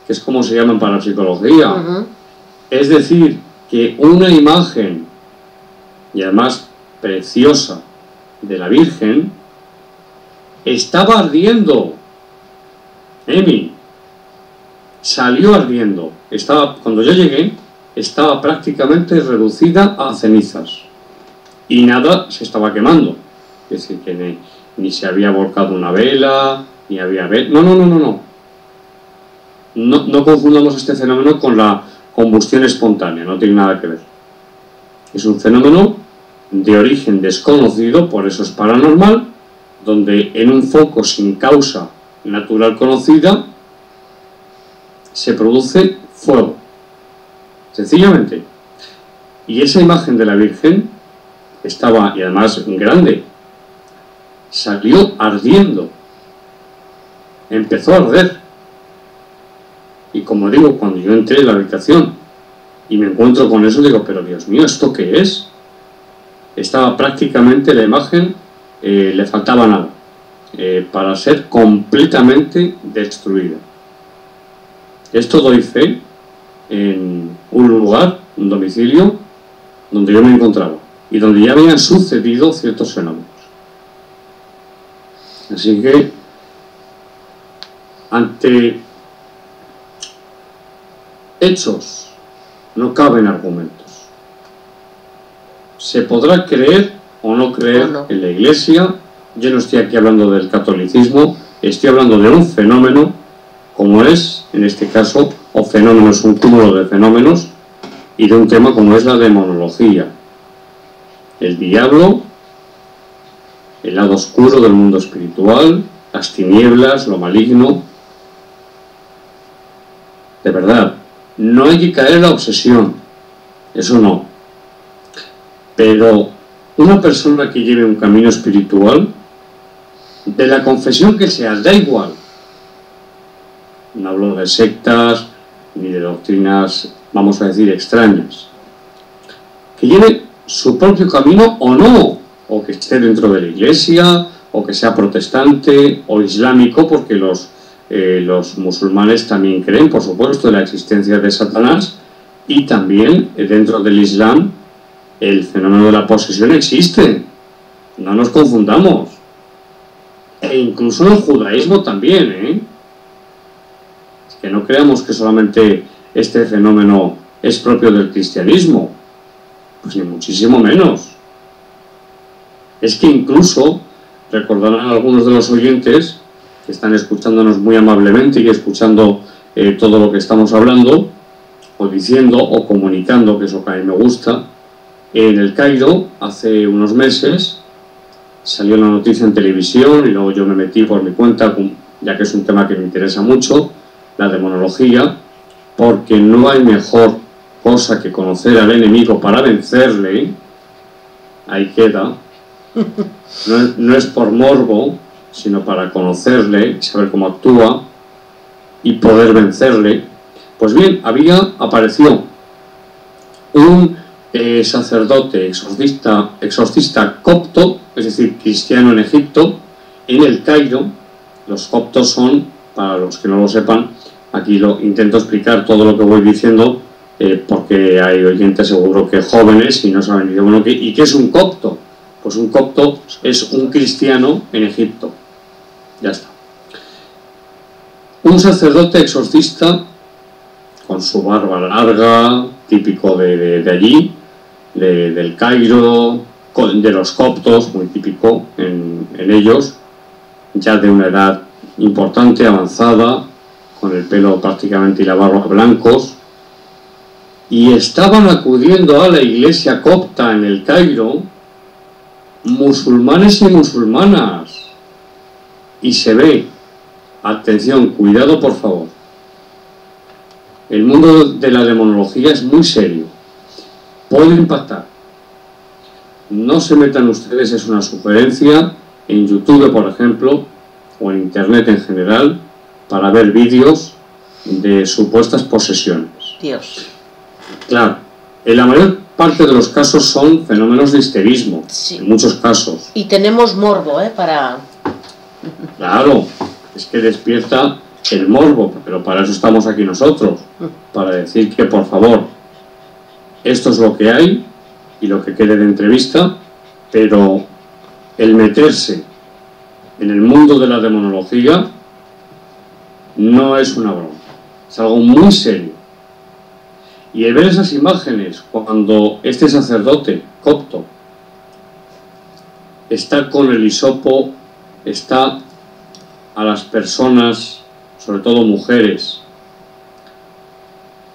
que es como se llama en parapsicología. Es decir, que una imagen, y además preciosa, de la Virgen, estaba ardiendo. Emi, salió ardiendo. Cuando yo llegué, estaba prácticamente reducida a cenizas. Y nada se estaba quemando. Es decir, que ni se había volcado una vela, ni había... No confundamos este fenómeno con la combustión espontánea, no tiene nada que ver. Es un fenómeno de origen desconocido, por eso es paranormal, donde en un foco sin causa natural conocida se produce fuego. Sencillamente. Y esa imagen de la Virgen estaba, y además grande, salió ardiendo, empezó a arder. Y como digo, cuando yo entré en la habitación y me encuentro con eso, digo, pero Dios mío, ¿esto qué es? Estaba prácticamente la imagen, le faltaba nada para ser completamente destruida. Esto doy fe en un lugar, un domicilio, donde yo me encontraba y donde ya habían sucedido ciertos fenómenos. Así que, ante hechos no caben argumentos. Se podrá creer o no creer en la Iglesia. Yo no estoy aquí hablando del catolicismo, estoy hablando de un fenómeno, como es, en este caso, o fenómeno es un cúmulo de fenómenos, y de un tema como es la demonología. El diablo, el lado oscuro del mundo espiritual, las tinieblas, lo maligno. De verdad, no hay que caer en la obsesión, eso no. Pero una persona que lleve un camino espiritual, de la confesión que sea, da igual. No hablo de sectas ni de doctrinas, vamos a decir, extrañas. Que lleve su propio camino o no, o que esté dentro de la Iglesia, o que sea protestante o islámico, porque los musulmanes también creen, por supuesto, en la existencia de Satanás, y también dentro del Islam el fenómeno de la posesión existe. No nos confundamos. E incluso en el judaísmo también, ¿eh? Es que no creamos que solamente este fenómeno es propio del cristianismo, pues ni muchísimo menos. Es que incluso, recordarán algunos de los oyentes que están escuchándonos muy amablemente y escuchando todo lo que estamos hablando, o diciendo, o comunicando, que eso que a mí me gusta. En el Cairo, hace unos meses, salió la noticia en televisión y luego yo me metí por mi cuenta, ya que es un tema que me interesa mucho, la demonología, porque no hay mejor cosa que conocer al enemigo para vencerle. Ahí queda. No es por morbo, sino para conocerle, saber cómo actúa y poder vencerle. Pues bien, apareció un sacerdote exorcista copto, es decir, cristiano en Egipto, en el Cairo. Los coptos son, para los que no lo sepan, aquí lo intento explicar todo lo que voy diciendo, porque hay oyentes seguro que jóvenes y no saben ni bueno, ¿y qué es un copto? Pues un copto es un cristiano en Egipto. Ya está. Un sacerdote exorcista con su barba larga, típico de allí, del Cairo, de los coptos, muy típico en ellos, ya de una edad importante, avanzada, con el pelo prácticamente y la barba blancos, y estaban acudiendo a la iglesia copta en el Cairo musulmanes y musulmanas, y se ve, atención, cuidado por favor, el mundo de la demonología es muy serio, puede impactar. No se metan ustedes, es una sugerencia, en YouTube, por ejemplo, o en Internet en general, para ver vídeos de supuestas posesiones. Dios. Claro, en la mayor parte de los casos son fenómenos de histerismo, sí. En muchos casos. Y tenemos morbo, para... Claro, es que despierta el morbo, pero para eso estamos aquí nosotros, para decir que, por favor, esto es lo que hay y lo que quede de entrevista, pero el meterse en el mundo de la demonología no es una broma, es algo muy serio. Y el ver esas imágenes, cuando este sacerdote copto está con el hisopo, está a las personas, sobre todo mujeres,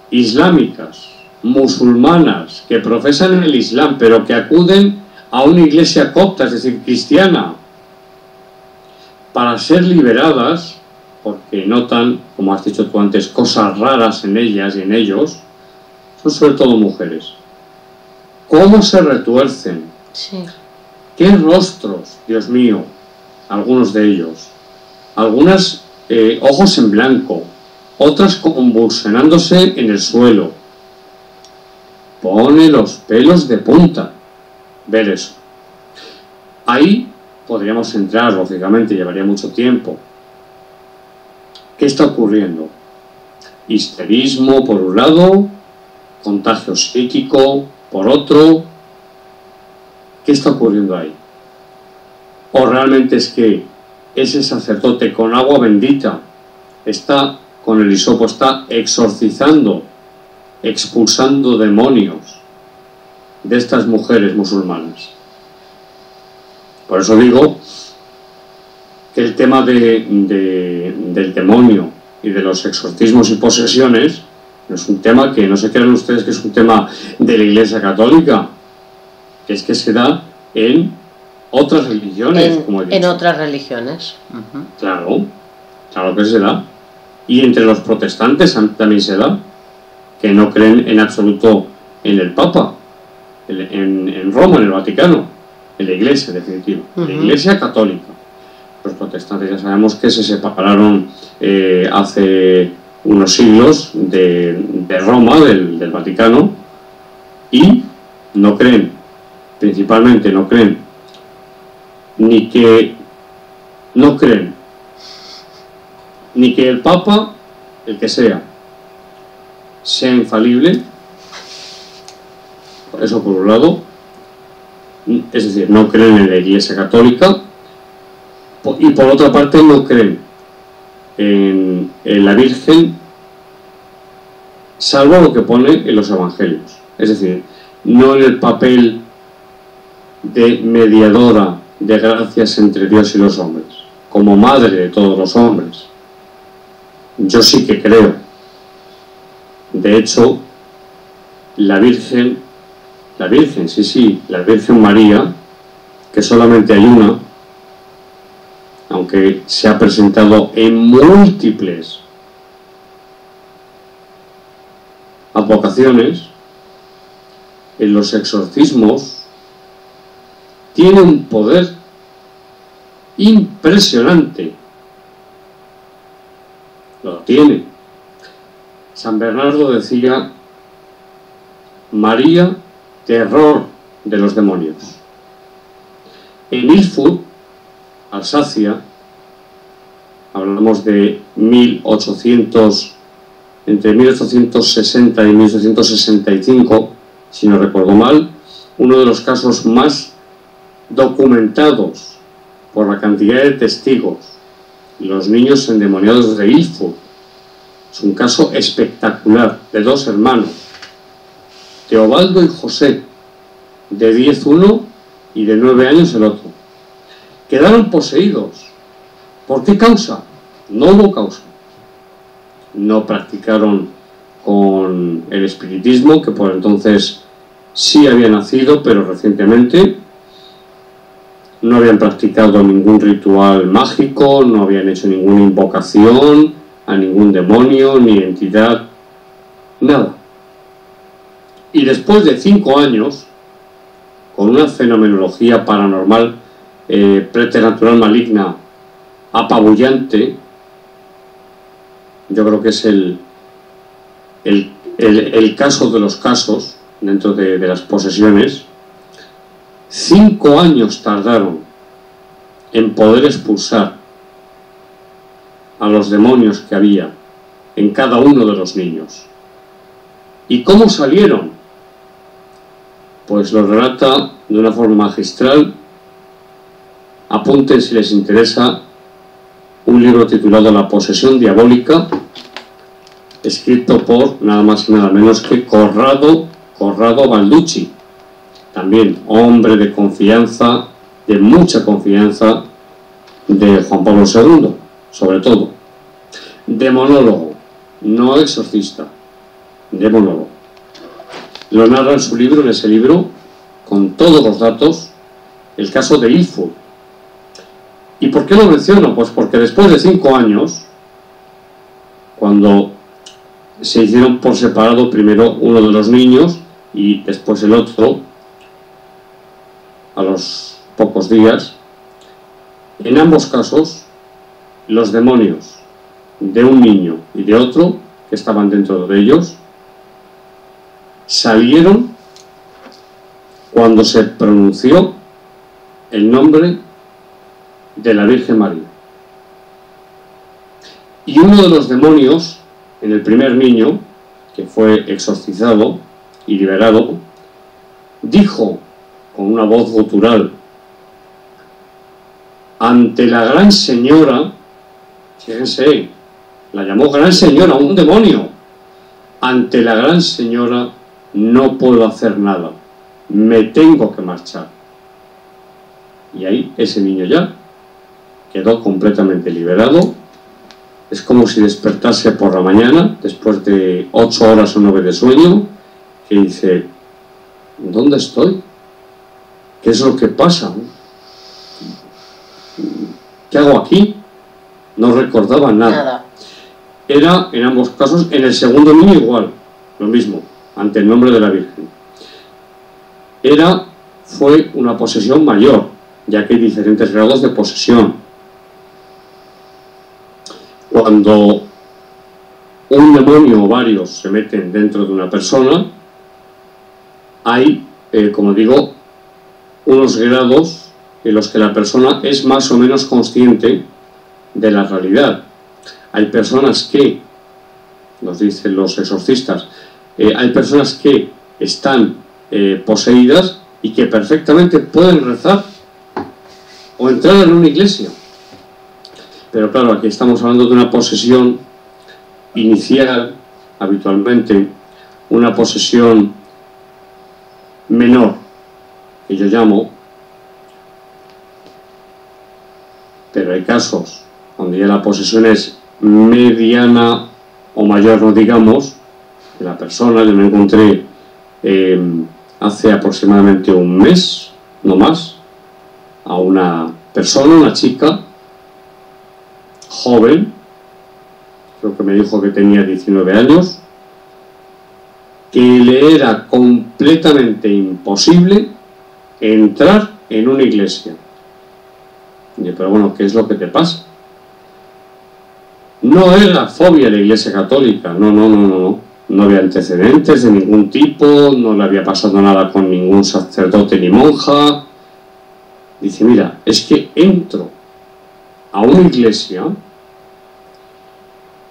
islámicas, musulmanas, que profesan el Islam, pero que acuden a una iglesia copta, es decir, cristiana, para ser liberadas, porque notan, como has dicho tú antes, cosas raras en ellas y en ellos, son sobre todo mujeres. ¿Cómo se retuercen? Sí. ¿Qué rostros, Dios mío? Algunos de ellos. Algunas ojos en blanco, otras convulsionándose en el suelo. Pone los pelos de punta ver eso. Ahí podríamos entrar, lógicamente, llevaría mucho tiempo. ¿Qué está ocurriendo? Histerismo, por un lado, contagio psíquico, por otro. ¿Qué está ocurriendo ahí? ¿O realmente es que ese sacerdote con agua bendita está, con el hisopo, está exorcizando, expulsando demonios de estas mujeres musulmanas? Por eso digo que el tema del demonio y de los exorcismos y posesiones no es un tema que, no se crean ustedes que es un tema de la Iglesia Católica, que es que se da en otras religiones, como he dicho. En otras religiones. Claro, claro que se da. Y entre los protestantes también se da, que no creen en absoluto en el Papa, en Roma, en el Vaticano, en la Iglesia, en definitiva, la Iglesia Católica. Los protestantes ya sabemos que se separaron hace unos siglos de Roma, del Vaticano, y no creen, principalmente no creen, ni que el Papa, el que sea infalible, eso por un lado, es decir, no creen en la Iglesia Católica, y por otra parte no creen en la Virgen, salvo lo que pone en los Evangelios, es decir, no en el papel de mediadora de gracias entre Dios y los hombres, como madre de todos los hombres. Yo sí que creo. De hecho, la Virgen María, que solamente hay una, aunque se ha presentado en múltiples advocaciones, en los exorcismos, tiene un poder impresionante. Lo tiene. San Bernardo decía: María, terror de los demonios. En Ilfurt, Alsacia, hablamos de entre 1860 y 1865, si no recuerdo mal, uno de los casos más documentados por la cantidad de testigos, los niños endemoniados de Ilfurt. Es un caso espectacular de dos hermanos, Teobaldo y José, de 10 uno y de 9 años el otro. Quedaron poseídos. ¿Por qué causa? No hubo causa. No practicaron con el espiritismo, que por entonces sí había nacido, pero recientemente. No habían practicado ningún ritual mágico, no habían hecho ninguna invocación a ningún demonio, ni entidad, nada. Y después de 5 años, con una fenomenología paranormal, preternatural maligna, apabullante, yo creo que es el caso de los casos, dentro de las posesiones. 5 años tardaron en poder expulsar a los demonios que había en cada uno de los niños. ¿Y cómo salieron? Pues lo relata de una forma magistral. Apunten, si les interesa, un libro titulado La posesión diabólica, escrito por nada más y nada menos que Corrado Balducci, también hombre de confianza, de mucha confianza, de Juan Pablo II, sobre todo. Demonólogo, no exorcista, demonólogo. Lo narra en su libro, en ese libro, con todos los datos, el caso de Ilfurt. ¿Y por qué lo menciono? Pues porque después de 5 años, cuando se hicieron por separado primero uno de los niños y después el otro, a los pocos días, en ambos casos, los demonios de un niño y de otro, que estaban dentro de ellos, salieron cuando se pronunció el nombre de la Virgen María. Y uno de los demonios, en el primer niño, que fue exorcizado y liberado, dijo con una voz gutural ante la gran señora, fíjense, la llamó gran señora, un demonio. Ante la gran señora no puedo hacer nada, me tengo que marchar. Y ahí ese niño ya quedó completamente liberado. Es como si despertase por la mañana, después de 8 horas o 9 de sueño, que dice, ¿dónde estoy? ¿Qué es lo que pasa? ¿Qué hago aquí? No recordaba nada. Era, en ambos casos, en el segundo niño igual, lo mismo, ante el nombre de la Virgen. Fue una posesión mayor, ya que hay diferentes grados de posesión. Cuando un demonio o varios se meten dentro de una persona, hay, como digo, unos grados en los que la persona es más o menos consciente de la realidad. Hay personas que, nos dicen los exorcistas, hay personas que están poseídas y que perfectamente pueden rezar o entrar en una iglesia. Pero claro, aquí estamos hablando de una posesión inicial, habitualmente, una posesión menor, que yo llamo, pero hay casos donde ya la posesión es mediana o mayor, no digamos, de la persona. Yo me encontré hace aproximadamente un mes, no más, a una persona, una chica, joven, creo que me dijo que tenía 19 años, que le era completamente imposible entrar en una iglesia. Y, pero bueno, ¿qué es lo que te pasa? No era fobia a la Iglesia Católica, no había antecedentes de ningún tipo, no le había pasado nada con ningún sacerdote ni monja. Dice, mira, es que entro a una iglesia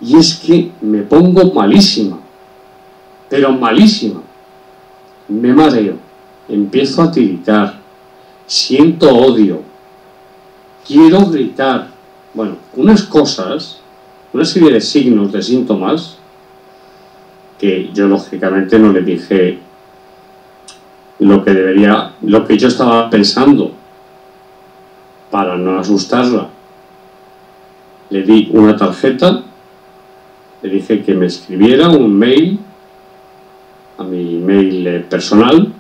y es que me pongo malísima, pero malísima. Me mareo, empiezo a tiritar, siento odio, quiero gritar. Bueno, unas cosas, una serie de signos, de síntomas, que yo lógicamente no le dije lo que yo estaba pensando para no asustarla. Le di una tarjeta, le dije que me escribiera un mail a mi mail personal,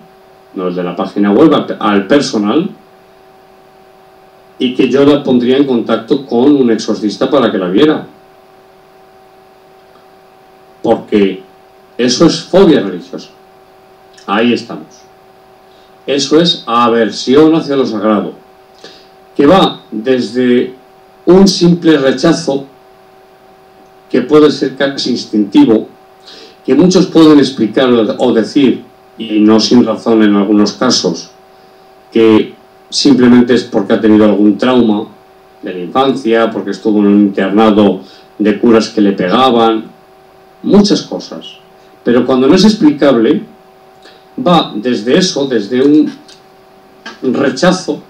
no el de la página web, al personal, y que yo la pondría en contacto con un exorcista para que la viera. Porque eso es fobia religiosa. Ahí estamos. Eso es aversión hacia lo sagrado, que va desde un simple rechazo, que puede ser casi instintivo, que muchos pueden explicar o decir, y no sin razón en algunos casos, que simplemente es porque ha tenido algún trauma de la infancia, porque estuvo en un internado de curas que le pegaban, muchas cosas. Pero cuando no es explicable, va desde eso, desde un rechazo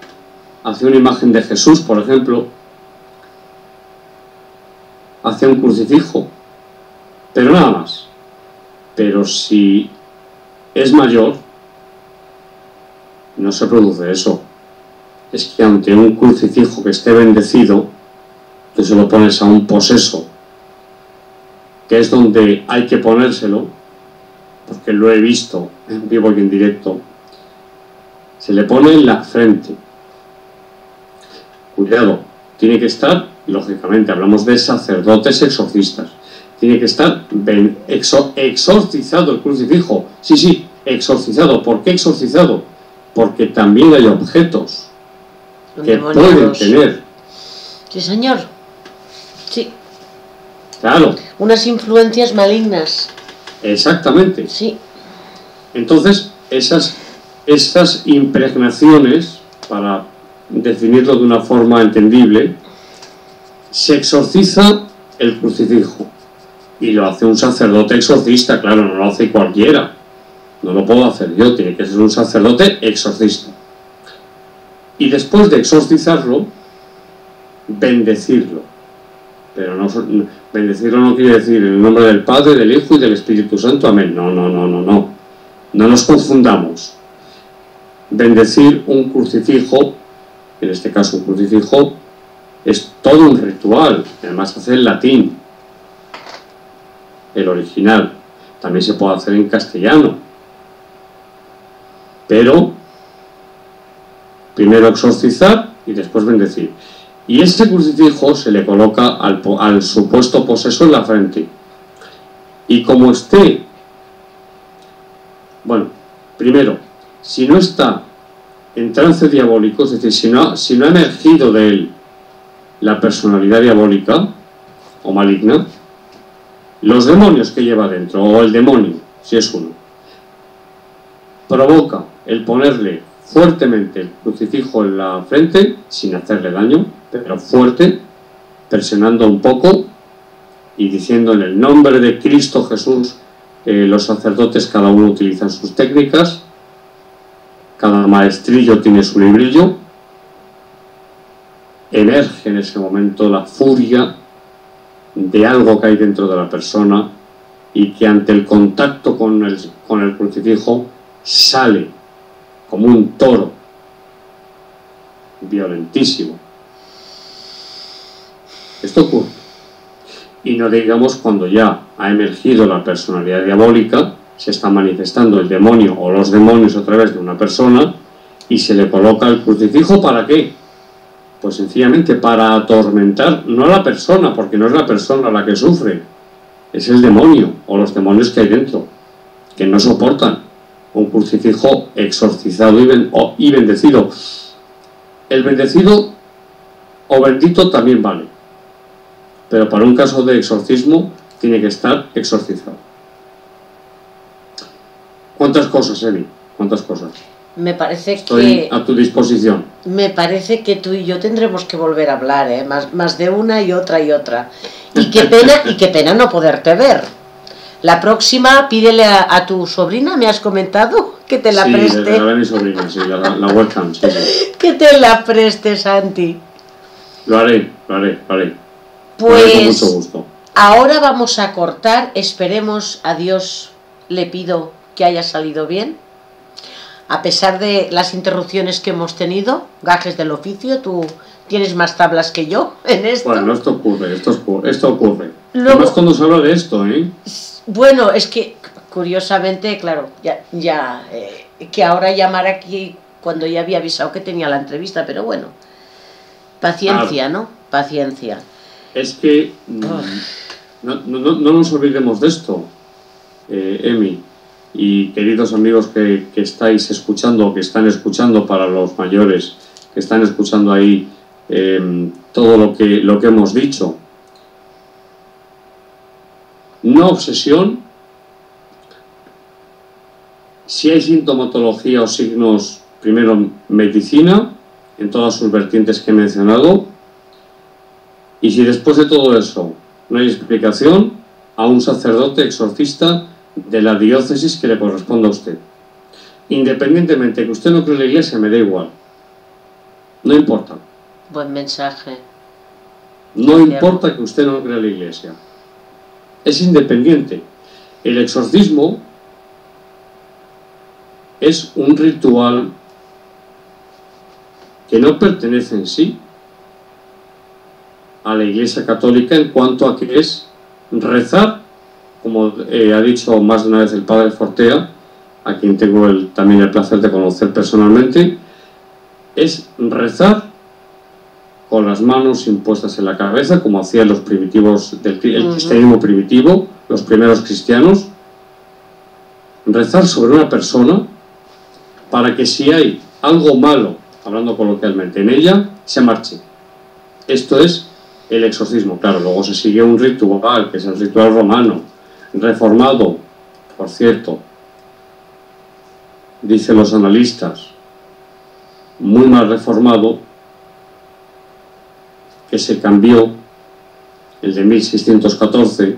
hacia una imagen de Jesús, por ejemplo, hacia un crucifijo, pero nada más. Pero si es mayor, no se produce eso. Es que ante un crucifijo que esté bendecido, tú se lo pones a un poseso, que es donde hay que ponérselo, porque lo he visto en vivo y en directo, se le pone en la frente. Cuidado, tiene que estar, lógicamente hablamos de sacerdotes exorcistas, tiene que estar exorcizado el crucifijo. Sí, exorcizado. ¿Por qué exorcizado? Porque también hay objetos que pueden tener. Sí, señor. Sí. Claro. Unas influencias malignas. Exactamente. Sí. Entonces, esas impregnaciones, para definirlo de una forma entendible, se exorciza el crucifijo. Y lo hace un sacerdote exorcista, claro, no lo hace cualquiera. No lo puedo hacer yo, tiene que ser un sacerdote exorcista. Y después de exorcizarlo, bendecirlo. Pero no, bendecirlo no quiere decir en el nombre del Padre, del Hijo y del Espíritu Santo, amén. No, no, no, no, no. No nos confundamos. Bendecir un crucifijo, en este caso un crucifijo, es todo un ritual. Además se hace en latín, el original. También se puede hacer en castellano. Pero primero exorcizar y después bendecir. Y ese crucifijo se le coloca al supuesto posesor en la frente. Y como esté, bueno, primero, si no está en trance diabólico, es decir, si no ha emergido de él la personalidad diabólica o maligna, los demonios que lleva dentro, o el demonio, si es uno, provoca el ponerle fuertemente el crucifijo en la frente, sin hacerle daño, pero fuerte, presionando un poco y diciendo en el nombre de Cristo Jesús. Los sacerdotes cada uno utilizan sus técnicas, cada maestrillo tiene su librillo. Emerge en ese momento la furia de algo que hay dentro de la persona y que ante el contacto con el crucifijo sale como un toro violentísimo. Esto ocurre. Y no digamos cuando ya ha emergido la personalidad diabólica, se está manifestando el demonio o los demonios a través de una persona y se le coloca el crucifijo. ¿Para qué? Pues sencillamente para atormentar, no a la persona, porque no es la persona la que sufre, es el demonio o los demonios que hay dentro, que no soportan un crucifijo exorcizado y bendecido. El bendecido o bendito también vale, pero para un caso de exorcismo tiene que estar exorcizado. ¿Cuántas cosas, Emi? ¿Cuántas cosas? Me parece Estoy a tu disposición. Me parece que tú y yo tendremos que volver a hablar, ¿eh? Más de una y otra y otra. Y qué pena no poderte ver. La próxima, pídele a tu sobrina, me has comentado, que te la preste. Sí, a mi sobrina, sí, la webcam, sí, sí. Que te la preste, Santi. Lo haré. Pues con mucho gusto. Ahora vamos a cortar, esperemos a Dios, le pido que haya salido bien. A pesar de las interrupciones que hemos tenido, gajes del oficio, tú tienes más tablas que yo en esto. Bueno, esto ocurre. Luego, además cuando se habla de esto, ¿eh? Bueno, es que curiosamente, claro, que ahora llamar aquí cuando ya había avisado que tenía la entrevista, pero bueno, paciencia, claro. ¿No? Paciencia. Es que no nos olvidemos de esto, Emi. Y queridos amigos que estáis escuchando, que están escuchando, para los mayores que están escuchando ahí todo lo que hemos dicho. No obsesión. Si hay sintomatología o signos, primero medicina, en todas sus vertientes que he mencionado. Y si después de todo eso no hay explicación, a un sacerdote exorcista de la diócesis que le corresponda a usted. Independientemente que usted no cree en la iglesia, me da igual. No importa. Buen mensaje. No importa que usted no crea en la iglesia. Es independiente. El exorcismo es un ritual que no pertenece en sí a la Iglesia Católica en cuanto a que es rezar, como ha dicho más de una vez el padre Fortea, a quien tengo también el placer de conocer personalmente, es rezar con las manos impuestas en la cabeza, como hacían los primitivos, el cristianismo primitivo, los primeros cristianos. Rezar sobre una persona para que si hay algo malo, hablando coloquialmente, en ella, se marche. Esto es el exorcismo. Claro, luego se sigue un ritual, que es el ritual romano, reformado, por cierto, dicen los analistas, muy mal reformado, que se cambió, el de 1614,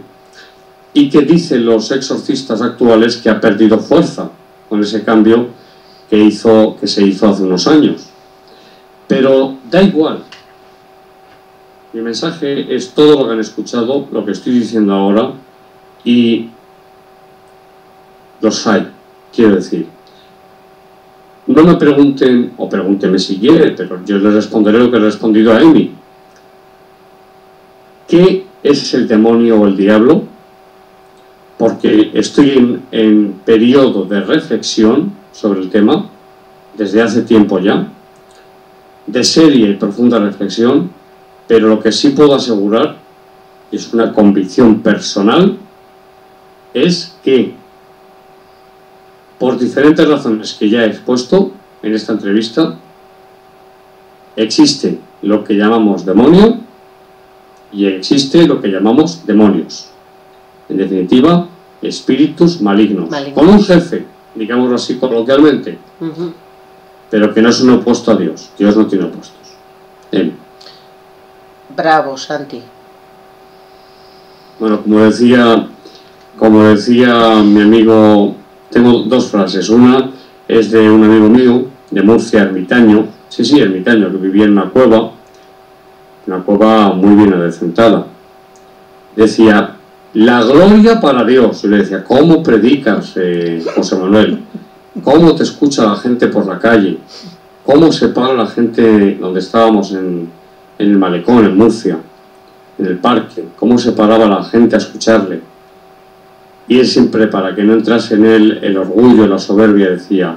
y que dicen los exorcistas actuales que ha perdido fuerza, con ese cambio que se hizo hace unos años. Pero da igual. Mi mensaje es todo lo que han escuchado, lo que estoy diciendo ahora, y los hay, quiero decir. No me pregunten, o pregúnteme si quiere, pero yo les responderé lo que he respondido a Amy. ¿Qué es el demonio o el diablo? Porque estoy en periodo de reflexión sobre el tema, desde hace tiempo ya, de seria y profunda reflexión, pero lo que sí puedo asegurar, y es una convicción personal, es que, por diferentes razones que ya he expuesto en esta entrevista, existe lo que llamamos demonio y existe lo que llamamos demonios. En definitiva, espíritus malignos. Con un jefe, digámoslo así coloquialmente, pero que no es un opuesto a Dios. Dios no tiene opuestos. Bravo, Santi. Bueno, como decía mi amigo, tengo dos frases. Una es de un amigo mío, de Murcia, ermitaño. Sí, ermitaño, que vivía en una cueva muy bien adecentada. Decía, la gloria para Dios. Yo le decía, ¿cómo predicas, José Manuel? ¿Cómo te escucha la gente por la calle? ¿Cómo se para la gente donde estábamos en el malecón, en Murcia, en el parque? ¿Cómo se paraba la gente a escucharle? Y él siempre, para que no entrase en él el orgullo, la soberbia, decía,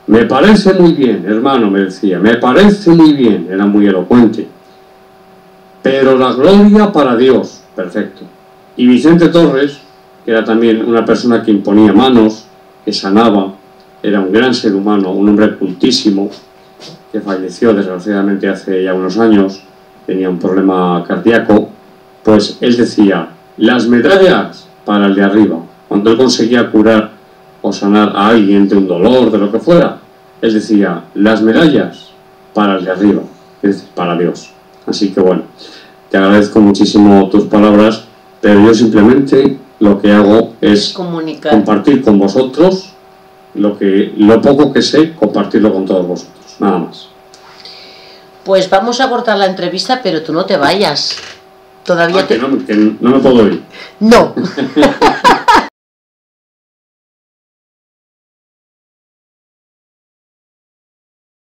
me parece muy bien, hermano, me decía, me parece muy bien, era muy elocuente, pero la gloria para Dios, perfecto. Y Vicente Torres, que era también una persona que imponía manos, que sanaba, era un gran ser humano, un hombre cultísimo, que falleció desgraciadamente hace ya unos años, tenía un problema cardíaco, pues él decía, las medallas para el de arriba. Cuando él conseguía curar o sanar a alguien de un dolor, de lo que fuera, él decía, las medallas para el de arriba, es decir, para Dios. Así que bueno, te agradezco muchísimo tus palabras, pero yo simplemente lo que hago es compartir con vosotros lo poco que sé, compartirlo con todos vosotros, nada más. Pues vamos a cortar la entrevista, pero tú no te vayas. Todavía que no me puedo ir. No.